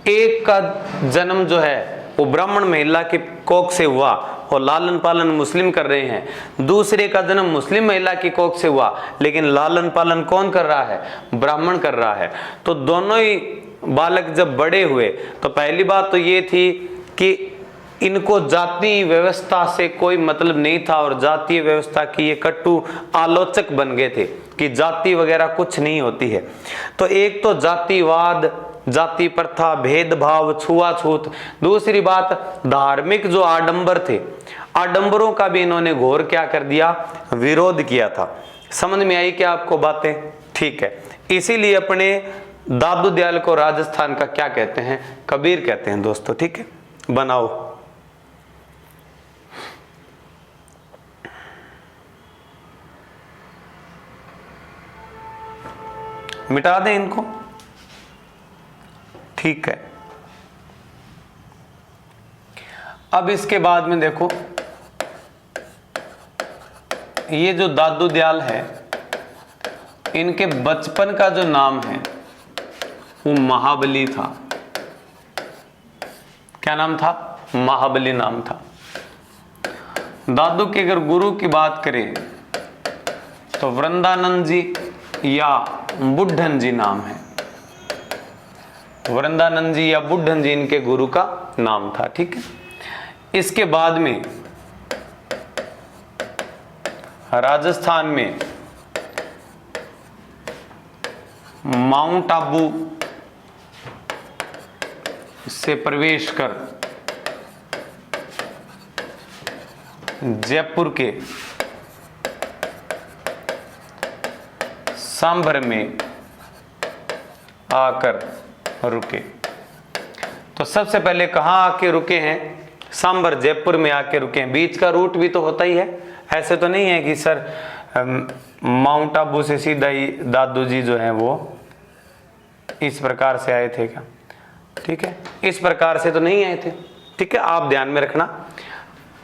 एक का जन्म जो है वो ब्राह्मण महिला के कोख से हुआ और लालन पालन मुस्लिम कर रहे हैं, दूसरे का जन्म मुस्लिम महिला की कोख से हुआ लेकिन लालन पालन कौन कर रहा है, ब्राह्मण कर रहा है। तो दोनों ही बालक जब बड़े हुए तो पहली बात तो ये थी कि इनको जाति व्यवस्था से कोई मतलब नहीं था और जातीय व्यवस्था की ये कट्टू आलोचक बन गए थे कि जाति वगैरह कुछ नहीं होती है। तो एक तो जातिवाद, जाति प्रथा, भेदभाव, छुआछूत, दूसरी बात धार्मिक जो आडंबर थे, आडंबरों का भी इन्होंने घोर क्या कर दिया, विरोध किया था। समझ में आई क्या आपको बातें, ठीक है। इसीलिए अपने दादू दयाल को राजस्थान का क्या कहते हैं, कबीर कहते हैं दोस्तों, ठीक है। बनाओ, मिटा दें इनको, ठीक है। अब इसके बाद में देखो ये जो दादू दयाल है इनके बचपन का जो नाम है वो महाबली था। क्या नाम था, महाबली नाम था। दादू के अगर गुरु की बात करें तो वृंदानंद जी या बुद्धन जी नाम है। वृंदानंद जी या बुद्धन जी इनके गुरु का नाम था। ठीक है, इसके बाद में राजस्थान में माउंट आबू से प्रवेश कर जयपुर के सांभर में आकर रुके। तो सबसे पहले कहाँ आके रुके हैं? सांभर, जयपुर में आके रुके हैं। बीच का रूट भी तो होता ही है, ऐसे तो नहीं है कि सर माउंट आबू से सीधा ही दादू जी जो हैं वो इस प्रकार से आए थे क्या? ठीक है, इस प्रकार से तो नहीं आए थे। ठीक है, आप ध्यान में रखना,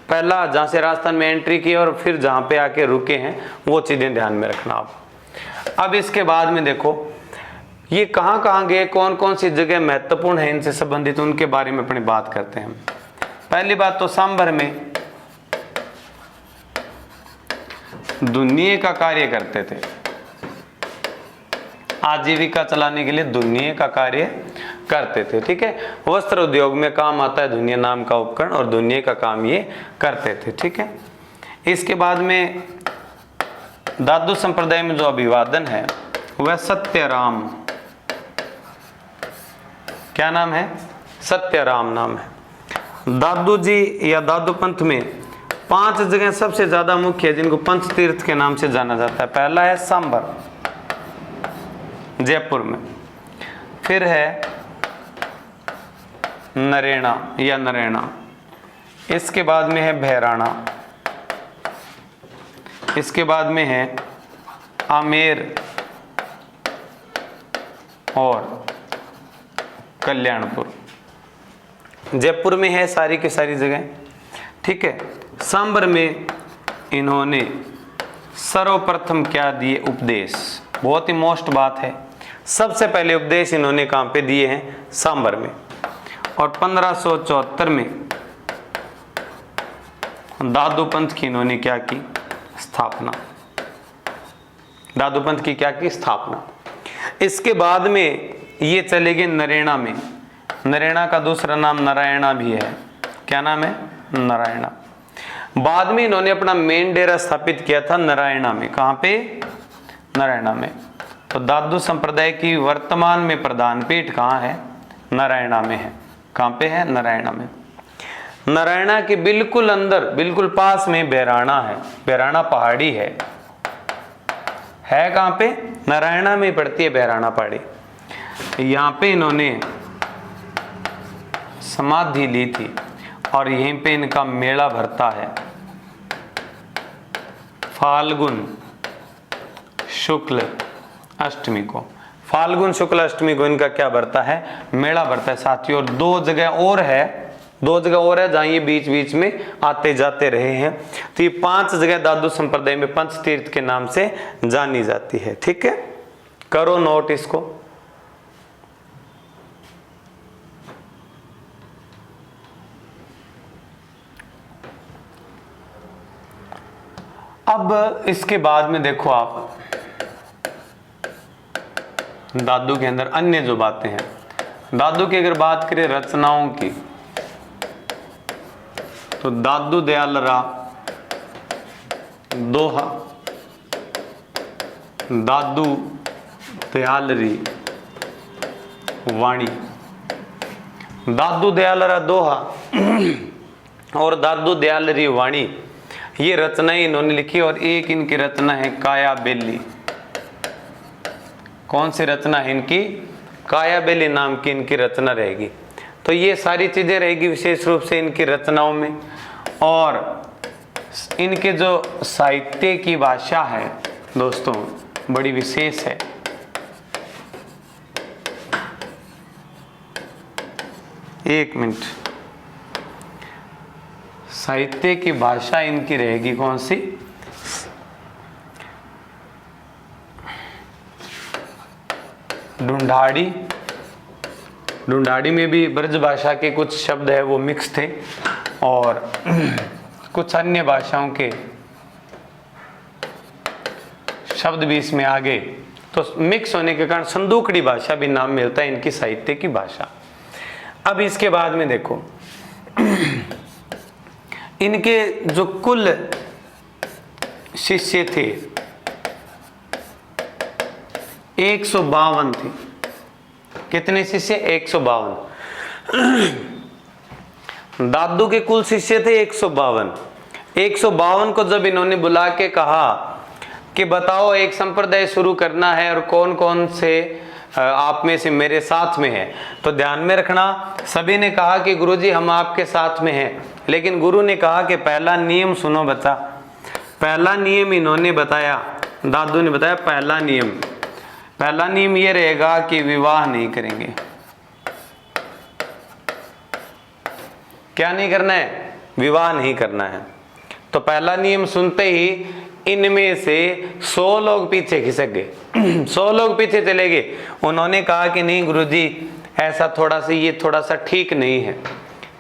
पहला जहां से राजस्थान में एंट्री की और फिर जहां पे आके रुके हैं वो चीजें ध्यान में रखना आप। अब इसके बाद में देखो ये कहां कहां गए, कौन कौन सी जगह महत्वपूर्ण है इनसे संबंधित, उनके बारे में अपनी बात करते हैं। पहली बात तो सांभर में दुनिया का कार्य करते थे, आजीविका चलाने के लिए दुनिया का कार्य करते थे। ठीक है, वस्त्र उद्योग में काम आता है दुनिया नाम का उपकरण, और दुनिया का काम ये करते थे। ठीक है, इसके बाद में दादू संप्रदाय में जो अभिवादन है वह सत्यराम, क्या नाम है? सत्यराम नाम है। दादू जी या दादू पंथ में 5 जगह सबसे ज्यादा मुख्य है जिनको पंच तीर्थ के नाम से जाना जाता है। पहला है सांभर जयपुर में, फिर है नरेना या नरैना, इसके बाद में है भैराणा, इसके बाद में है आमेर और कल्याणपुर। जयपुर में है सारी की सारी जगह। ठीक है, सांभर में इन्होंने सर्वप्रथम क्या दिए? उपदेश। बहुत ही मोस्ट बात है, सबसे पहले उपदेश इन्होंने कहां पे दिए हैं? सांभर में। और 1574 में दादू पंथ की इन्होंने क्या की? स्थापना। दादू पंथ की क्या की? स्थापना। इसके बाद में ये चले गए नरैना में। नरैना का दूसरा नाम नारायणा भी है। क्या नाम है? नारायणा। बाद में इन्होंने अपना मेन डेरा स्थापित किया था नारायणा में। कहां पे? नारायणा में। तो दादू संप्रदाय की वर्तमान में प्रधान पीठ कहां है? नारायणा में है। कहां पे है? नारायणा में। नारायणा के बिल्कुल अंदर, बिल्कुल पास में भैराणा है। भैराणा पहाड़ी है कहां पे? नारायणा में पड़ती है भैराणा पहाड़ी। यहां पे इन्होंने समाधि ली थी और यहीं पे इनका मेला भरता है। फाल्गुन शुक्ल अष्टमी को, फाल्गुन शुक्ल अष्टमी को इनका क्या भरता है? मेला भरता है साथियों। और 2 जगह और है, 2 जगह और है जहां ये बीच बीच में आते जाते रहे हैं। तो ये 5 जगह दादू संप्रदाय में पंच तीर्थ के नाम से जानी जाती है। ठीक है, करो नोट इसको। अब इसके बाद में देखो आप दादू के अंदर अन्य जो बातें हैं। दादू की अगर बात करें रचनाओं की तो दादू दयालरा दोहा, दादू दयालरी वाणी, दादू दयालरा दोहा और दादू दयालरी वाणी, ये रचनाएं इन्होंने लिखी। और एक इनकी रचना है काया बेली। कौन सी रचना है इनकी? काया बेली नाम की इनकी रचना रहेगी। तो ये सारी चीजें रहेगी विशेष रूप से इनकी रचनाओं में। और इनके जो साहित्य की भाषा है दोस्तों बड़ी विशेष है। एक मिनट, साहित्य की भाषा इनकी रहेगी कौन सी? ढूंढाड़ी। ढूंढाड़ी में भी ब्रज भाषा के कुछ शब्द है वो मिक्स थे। और कुछ अन्य भाषाओं के शब्द भी इसमें आ गए, तो मिक्स होने के कारण संदूकड़ी भाषा भी नाम मिलता है इनकी साहित्य की भाषा। अब इसके बाद में देखो इनके जो कुल शिष्य थे 152 थे। कितने शिष्य? 152। दादू के कुल शिष्य थे 152। 152 को जब इन्होंने बुला के कहा कि बताओ एक संप्रदाय शुरू करना है और कौन कौन से आप में से मेरे साथ में है, तो ध्यान में रखना सभी ने कहा कि गुरुजी हम आपके साथ में हैं, लेकिन गुरु ने कहा कि पहला नियम सुनो बच्चा। पहला नियम इन्होंने बताया, दादू ने बताया पहला नियम ये रहेगा कि विवाह नहीं करेंगे। क्या नहीं करना है? विवाह नहीं करना है। तो पहला नियम सुनते ही इनमें से 100 लोग पीछे खिसक गए 100 लोग पीछे चले गए। उन्होंने कहा कि नहीं गुरुजी ऐसा थोड़ा सा ठीक नहीं है।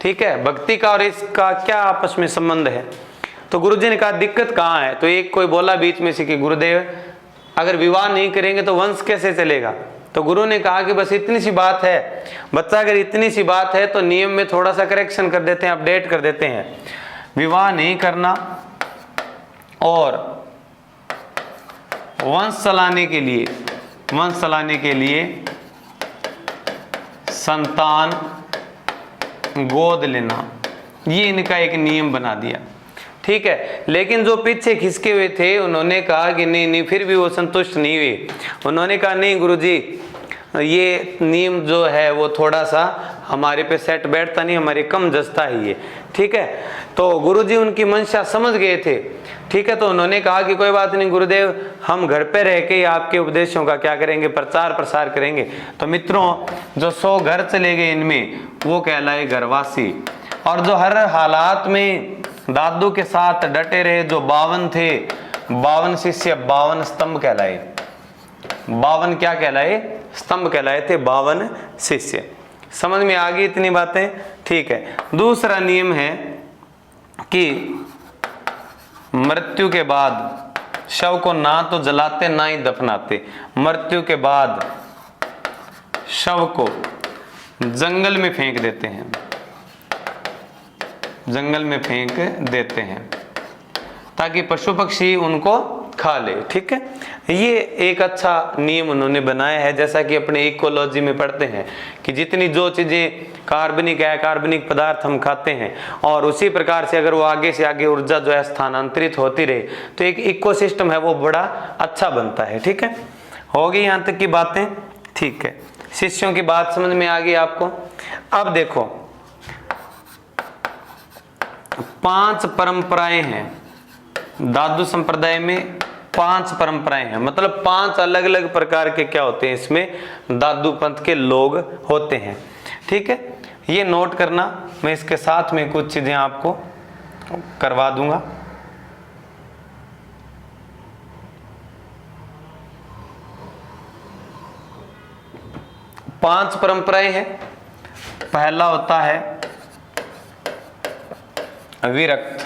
ठीक है, भक्ति का और इसका क्या आपस में संबंध है? तो गुरुजी ने कहा दिक्कत कहाँ है? तो एक कोई बोला बीच में से कि गुरुदेव अगर विवाह नहीं करेंगे तो वंश कैसे चलेगा? तो गुरु ने कहा कि बस इतनी सी बात है बच्चा, अगर इतनी सी बात है तो नियम में थोड़ा सा करेक्शन कर देते हैं, अपडेट कर देते हैं। विवाह नहीं करना और वंश चलाने के लिए संतान गोद लेना, ये इनका एक नियम बना दिया। ठीक है, लेकिन जो पीछे खिसके हुए थे उन्होंने कहा कि नहीं, फिर भी वो संतुष्ट नहीं हुए। उन्होंने कहा नहीं गुरुजी ये नियम जो है वो थोड़ा सा हमारे पे सेट बैठता नहीं, हमारे कम जचता है ये। ठीक है, तो गुरुजी उनकी मंशा समझ गए थे। ठीक है, तो उन्होंने कहा कि कोई बात नहीं गुरुदेव, हम घर पे रह के आपके उपदेशों का क्या करेंगे, प्रचार प्रसार करेंगे। तो मित्रों जो 100 घर चले गए इनमें वो कहलाए घरवासी। और जो हर हालात में दादू के साथ डटे रहे जो 52 थे, 52 शिष्य 52 स्तंभ कहलाए। 52 क्या कहलाए? स्तंभ कहलाए थे 52 शिष्य। समझ में आ गई इतनी बातें? ठीक है, दूसरा नियम है कि मृत्यु के बाद शव को ना तो जलाते ना ही दफनाते। मृत्यु के बाद शव को जंगल में फेंक देते हैं, जंगल में फेंक देते हैं ताकि पशु पक्षी उनको खा ले। ठीक है, ये एक अच्छा नियम उन्होंने बनाया है। जैसा कि अपने इकोलॉजी में पढ़ते हैं कि जितनी जो चीजें कार्बनिक है, कार्बनिक पदार्थ हम खाते हैं, और उसी प्रकार से अगर वो आगे से आगे ऊर्जा जो है स्थानांतरित होती रहे तो एक इकोसिस्टम है वो बड़ा अच्छा बनता है। ठीक है, होगी यहाँ तक की बातें? ठीक है, शिष्यों की बात समझ में आ गई आपको? अब देखो 5 परंपराएं हैं दादू संप्रदाय में। 5 परंपराएं हैं, मतलब 5 अलग अलग प्रकार के क्या होते हैं इसमें दादू पंथ के लोग होते हैं। ठीक है, ये नोट करना, मैं इसके साथ में कुछ चीजें आपको करवा दूंगा। पांच परंपराएं हैं। पहला होता है विरक्त,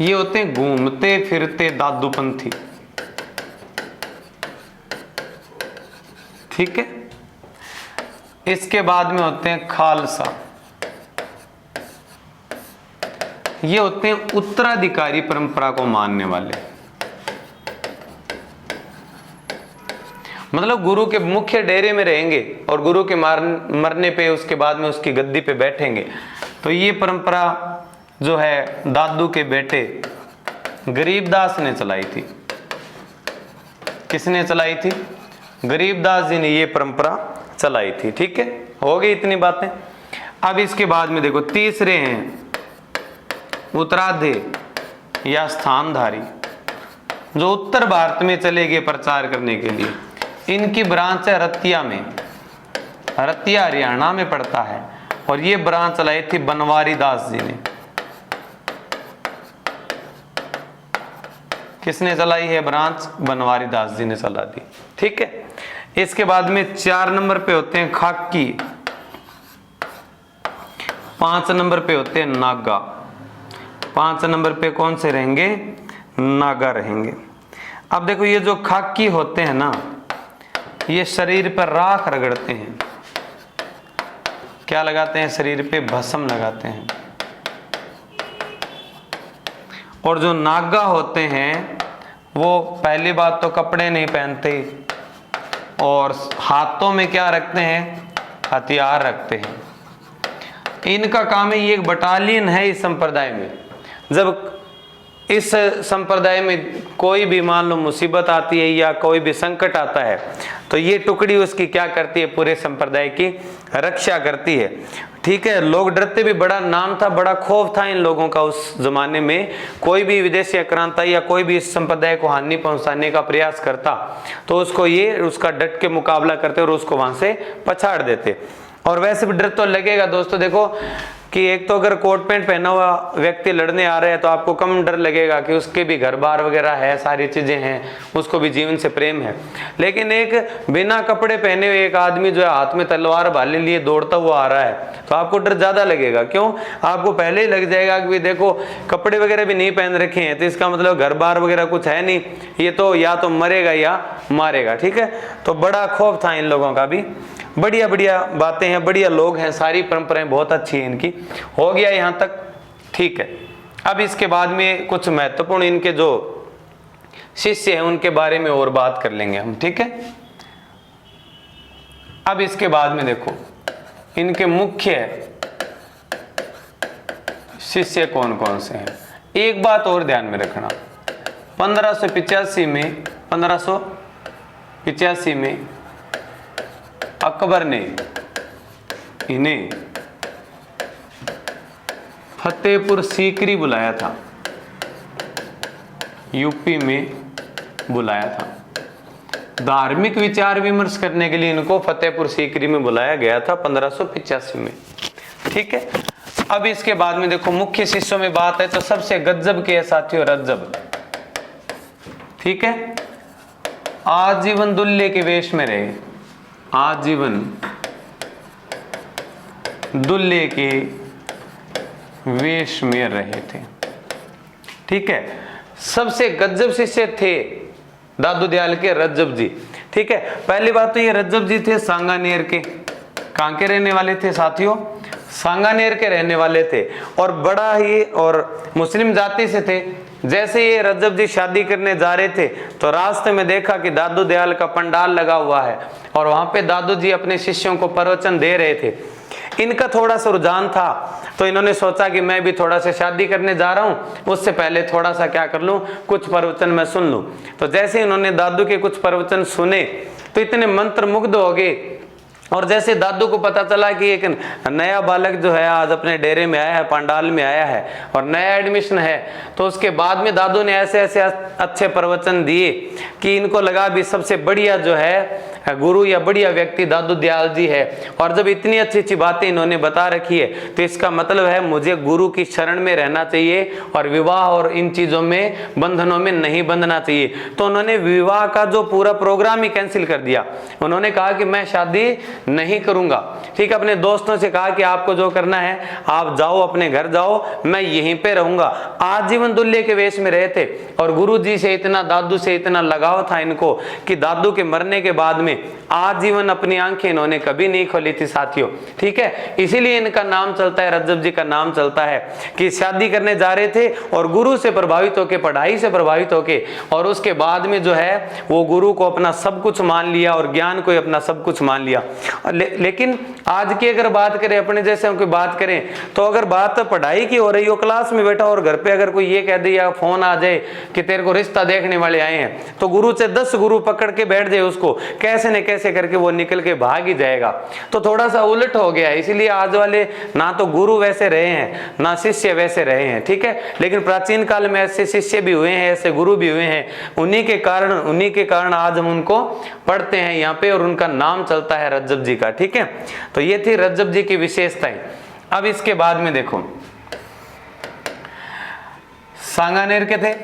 ये होते हैं घूमते फिरते दादूपंथी। ठीक है, इसके बाद में होते हैं खालसा, ये होते हैं उत्तराधिकारी परंपरा को मानने वाले, मतलब गुरु के मुख्य डेरे में रहेंगे और गुरु के मरने पे उसके बाद में उसकी गद्दी पे बैठेंगे। तो ये परंपरा जो है दादू के बेटे गरीबदास ने चलाई थी। किसने चलाई थी? गरीबदास जी ने ये परंपरा चलाई थी। ठीक है, हो गई इतनी बातें। अब इसके बाद में देखो तीसरे हैं उत्तराधे या स्थानधारी, जो उत्तर भारत में चले गए प्रचार करने के लिए। इनकी ब्रांच है रतिया में, रतिया हरियाणा में पड़ता है, और ये ब्रांच चलाई थी बनवारी दास जी ने। किसने चलाई है ब्रांच? बनवारी दास जी ने चला दी। ठीक है, इसके बाद में 4 नंबर पे होते हैं खाकी, 5 नंबर पे होते हैं नागा, 5 नंबर पे कौन से रहेंगे, नागा रहेंगे। अब देखो ये जो खाकी होते हैं ना, ये शरीर पर राख रगड़ते हैं, क्या लगाते हैं, शरीर पे भस्म लगाते हैं। और जो नागा होते हैं वो पहली बात तो कपड़े नहीं पहनते और हाथों में क्या रखते हैं, हथियार रखते हैं। इनका काम है, ये एक बटालियन है इस संप्रदाय में। जब इस संप्रदाय में कोई भी मान लो मुसीबत आती है या कोई भी संकट आता है तो ये टुकड़ी उसकी क्या करती है, पूरे संप्रदाय की रक्षा करती है। ठीक है, लोग डरते भी, बड़ा नाम था, बड़ा खौफ था इन लोगों का उस जमाने में। कोई भी विदेशी आक्रांता या कोई भी इस संप्रदाय को हानि पहुंचाने का प्रयास करता तो उसको ये उसका डट के मुकाबला करते और उसको वहां से पछाड़ देते। और वैसे भी डर तो लगेगा दोस्तों, देखो कि एक तो अगर कोट पैंट पहना हुआ व्यक्ति लड़ने आ रहा है तो आपको कम डर लगेगा कि उसके भी घर बार वगैरह है, सारी चीजें हैं, उसको भी जीवन से प्रेम है। लेकिन एक बिना कपड़े पहने हुए एक आदमी जो है हाथ में तलवार भाले लिए दौड़ता हुआ आ रहा है तो आपको डर ज्यादा लगेगा। क्यों, आपको पहले ही लग जाएगा कि देखो कपड़े वगैरह भी नहीं पहन रखे हैं तो इसका मतलब घर बार वगैरह कुछ है नहीं, ये तो या तो मरेगा या मारेगा। ठीक है, तो बड़ा खौफ था इन लोगों का भी। बढ़िया बढ़िया बातें हैं, बढ़िया लोग हैं, सारी परंपराएं बहुत अच्छी हैं इनकी। हो गया यहाँ तक, ठीक है। अब इसके बाद में कुछ महत्वपूर्ण इनके जो शिष्य हैं उनके बारे में और बात कर लेंगे हम, ठीक है। अब इसके बाद में देखो इनके मुख्य शिष्य कौन कौन से हैं। एक बात और ध्यान में रखना, 1585 में अकबर ने इन्हें फतेहपुर सीकरी बुलाया था, यूपी में बुलाया था। धार्मिक विचार विमर्श करने के लिए इनको फतेहपुर सीकरी में बुलाया गया था 1585 में, ठीक है। अब इसके बाद में देखो मुख्य शिष्यों में बात है तो सबसे गजब के साथियों रज्जब, ठीक है। आजीवन दुल्हे के वेश में रहे, आजीवन दुल्हे के वेश में रहे थे, ठीक है। सबसे गजब शिष्य थे दादू दयाल के रज्जब जी, ठीक है। पहली बात तो ये रज्जब जी थे सांगानेर के, कहां के रहने वाले थे साथियों, सांगानेर के रहने वाले थे और बड़ा ही और मुस्लिम जाति से थे। जैसे ये रज्जब जी शादी करने जा रहे थे तो रास्ते में देखा कि दादू दयाल का पंडाल लगा हुआ है और वहां पे दादू जी अपने शिष्यों को प्रवचन दे रहे थे। इनका थोड़ा सा रुझान था तो इन्होंने सोचा कि मैं भी थोड़ा सा शादी करने जा रहा हूं, उससे पहले थोड़ा सा क्या कर लूं, कुछ प्रवचन मैं सुन लूं। तो जैसे इन्होंने दादू के कुछ प्रवचन सुने तो इतने मंत्रमुग्ध हो गए। और जैसे दादू को पता चला कि एक नया बालक जो है आज अपने डेरे में आया है, पंडाल में आया है और नया एडमिशन है, तो उसके बाद में दादू ने ऐसे ऐसे अच्छे प्रवचन दिए कि इनको लगा भी सबसे बढ़िया जो है गुरु या बढ़िया व्यक्ति दादू दयाल जी है। और जब इतनी अच्छी अच्छी बातें इन्होंने बता रखी है तो इसका मतलब है मुझे गुरु की शरण में रहना चाहिए और विवाह और इन चीजों में बंधनों में नहीं बंधना चाहिए। तो उन्होंने विवाह का जो पूरा प्रोग्राम ही कैंसिल कर दिया। उन्होंने कहा कि मैं शादी नहीं करूंगा, ठीक है। अपने दोस्तों से कहा कि आपको जो करना है आप जाओ, अपने घर जाओ, मैं यहीं पे रहूंगा। आजीवन दुल्हे के वेश में रहे थे और गुरु जी से इतना, दादू से इतना लगाव था इनको कि दादू के मरने के बाद में आजीवन अपनी आंखें इन्होंने कभी नहीं खोली थी साथियों, ठीक है। इसीलिए इनका नाम चलता है, रज्जब जी का नाम चलता है कि शादी करने जा रहे थे और गुरु से प्रभावित होके, पढ़ाई से प्रभावित होके और उसके बाद में जो है वो गुरु को अपना सब कुछ मान लिया और ज्ञान को अपना सब कुछ मान लिया। लेकिन आज की अगर बात करें, अपने जैसे की बात करें, तो अगर बात पढ़ाई की हो रही हो, क्लास में बैठा और घर पे अगर कोई ये कह दे या फोन आ जाए कि तेरे को रिश्ता देखने वाले आए हैं, तो गुरु से 10 गुरु पकड़ के बैठ जाए, उसको कैसे न कैसे करके वो निकल के भाग ही जाएगा। तो थोड़ा सा उलट हो गया है। इसीलिए आज वाले ना तो गुरु वैसे रहे हैं ना शिष्य वैसे रहे हैं, ठीक है। लेकिन प्राचीन काल में ऐसे शिष्य भी हुए हैं, ऐसे गुरु भी हुए हैं। उन्हीं के कारण आज हम उनको पढ़ते हैं यहाँ पे और उनका नाम चलता है रज्जब जी का, ठीक है। तो ये थी रज्जब जी की विशेषताएं। अब इसके बाद में देखो सांगानेर के थे,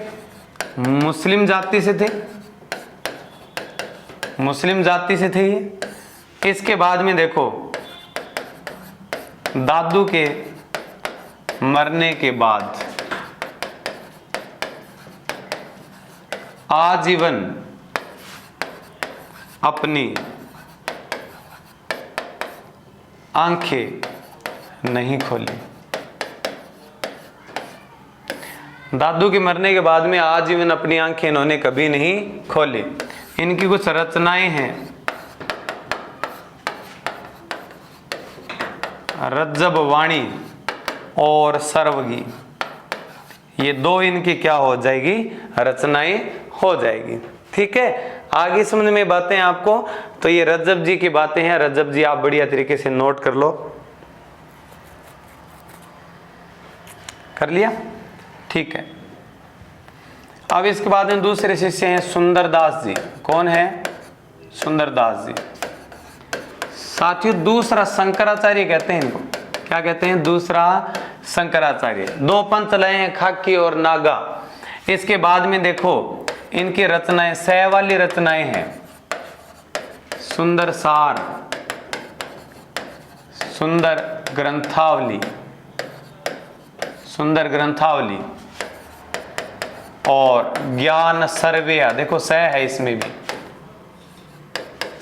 मुस्लिम जाति से थे, मुस्लिम जाति से थे ये। इसके बाद में देखो दादू के मरने के बाद आजीवन अपनी आंखें नहीं खोली। दादू के मरने के बाद में आजीवन अपनी आंखें इन्होंने कभी नहीं खोली। इनकी कुछ रचनाएं हैं, रज्जब वाणी और सर्वगी, ये दो इनकी क्या हो जाएगी, रचनाएं हो जाएगी। ठीक है, आगे समझ में बातें आपको। तो ये रज्जब जी की बातें हैं, रज्जब जी आप बढ़िया तरीके से नोट कर लो। कर लिया? ठीक है। अब इसके बाद में दूसरे शिष्य हैं सुंदरदास जी। कौन है? सुंदरदास जी। साथियों दूसरा शंकराचार्य कहते हैं इनको। क्या कहते हैं? दूसरा शंकराचार्य। दो पंथ लय हैं, खाकी और नागा। इसके बाद में देखो इनकी रचनाएं, सह वाली रचनाएं हैं, सुंदर सार, सुंदर ग्रंथावली, सुंदर ग्रंथावली और ज्ञान सर्वेया, देखो सह है इसमें भी,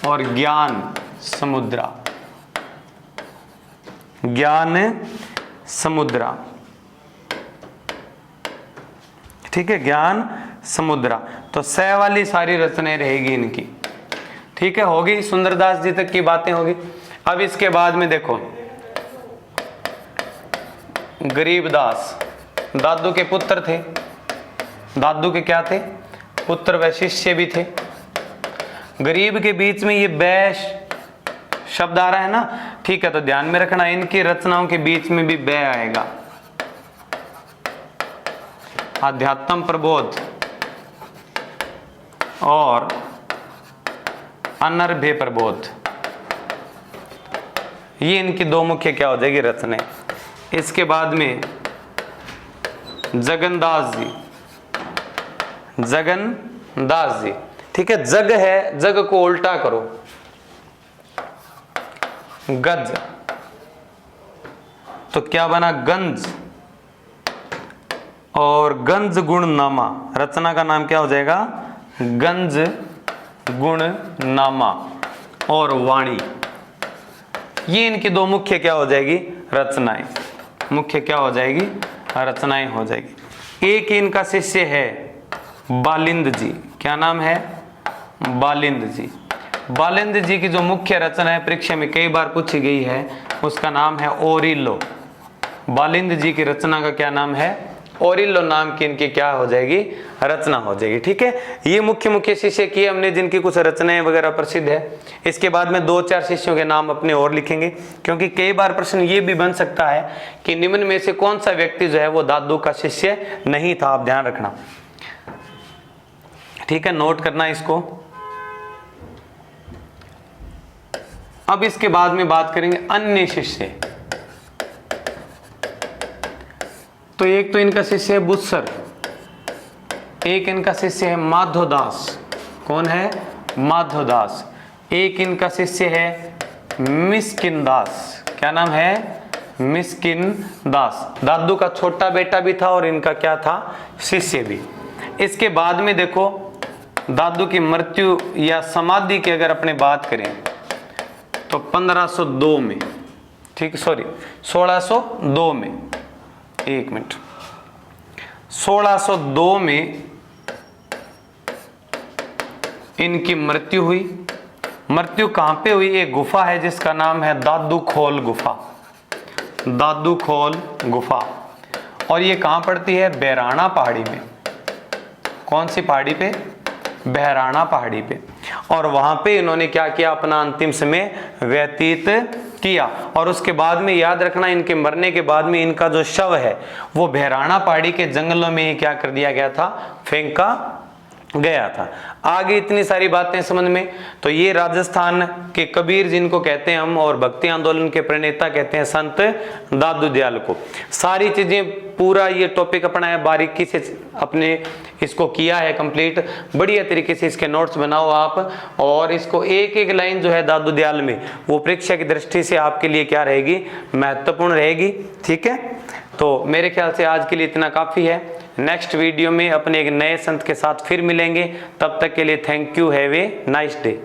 और ज्ञान समुद्रा, ज्ञान समुद्रा। ठीक है, ज्ञान समुद्रा। तो सह वाली सारी रचनाएं रहेगी इनकी। ठीक है, होगी, सुंदरदास जी तक की बातें होगी। अब इसके बाद में देखो गरीबदास, दादू के पुत्र थे। दादू के क्या थे? पुत्र व शिष्य भी थे। गरीब के बीच में ये बैश शब्द आ रहा है ना, ठीक है, तो ध्यान में रखना इनकी रचनाओं के बीच में भी बै आएगा। अध्यात्म प्रबोध और अनर्भ्य प्रबोध, ये इनकी दो मुख्य क्या हो जाएगी, रचनाएं। इसके बाद में जगन्दास जी, जगन्दास जी। ठीक है, जग है, जग को उल्टा करो, गज, तो क्या बना? गंज। और गंज गुण नामा, रचना का नाम क्या हो जाएगा? गंज गुण नामा और वाणी। ये इनकी दो मुख्य क्या हो जाएगी, रचनाएं। मुख्य क्या हो जाएगी, रचनाएं हो जाएगी। एक इनका शिष्य है बालिंद जी। क्या नाम है? बालिंद जी। बालिंद जी की जो मुख्य रचना है, परीक्षा में कई बार पूछी गई है, उसका नाम है ओरिलो। बालिंद जी की रचना का क्या नाम है? ओरिलो नाम की इनकी क्या हो जाएगी, रचना हो जाएगी। ठीक है, ये मुख्य मुख्य शिष्य किए हमने, जिनकी कुछ रचनाएं वगैरह प्रसिद्ध है। इसके बाद में दो चार शिष्यों के नाम अपने और लिखेंगे, क्योंकि कई बार प्रश्न ये भी बन सकता है कि निम्न में से कौन सा व्यक्ति जो है वो दादू का शिष्य नहीं था। आप ध्यान रखना। ठीक है, नोट करना इसको। अब इसके बाद में बात करेंगे अन्य शिष्य। तो एक तो इनका शिष्य है बुस्सर, एक इनका शिष्य है माधोदास। कौन है? माधोदास। एक इनका शिष्य है मिस्किन दास। क्या नाम है? मिस्किन दास। दादू का छोटा बेटा भी था और इनका क्या था? शिष्य भी। इसके बाद में देखो दादू की मृत्यु या समाधि की अगर अपने बात करें तो 1502 में, ठीक, सॉरी 1602 में, एक मिनट, 1602 में इनकी मृत्यु हुई। मृत्यु कहां पे हुई? एक गुफा है जिसका नाम है दादू खोल गुफा। दादू खोल गुफा। और ये कहां पड़ती है? बहराणा पहाड़ी में। कौन सी पहाड़ी पे? बहराणा पहाड़ी पे। और वहां पे इन्होंने क्या किया? अपना अंतिम समय व्यतीत किया। और उसके बाद में याद रखना, इनके मरने के बाद में इनका जो शव है वो बहराणा पहाड़ी के जंगलों में ही क्या कर दिया गया था? फेंका गया था। आगे इतनी सारी बातें समझ में। तो ये राजस्थान के कबीर जिनको कहते हैं हम, और भक्ति आंदोलन के प्रणेता कहते हैं संत दादू दयाल को। सारी चीजें पूरा ये टॉपिक अपना है, बारीकी से अपने इसको किया है कंप्लीट। बढ़िया तरीके से इसके नोट्स बनाओ आप, और इसको एक एक लाइन जो है दादू दयाल में वो परीक्षा की दृष्टि से आपके लिए क्या रहेगी? महत्वपूर्ण रहेगी। ठीक है, तो मेरे ख्याल से आज के लिए इतना काफी है। नेक्स्ट वीडियो में अपने एक नए संत के साथ फिर मिलेंगे। तब तक के लिए thank you, have a nice day.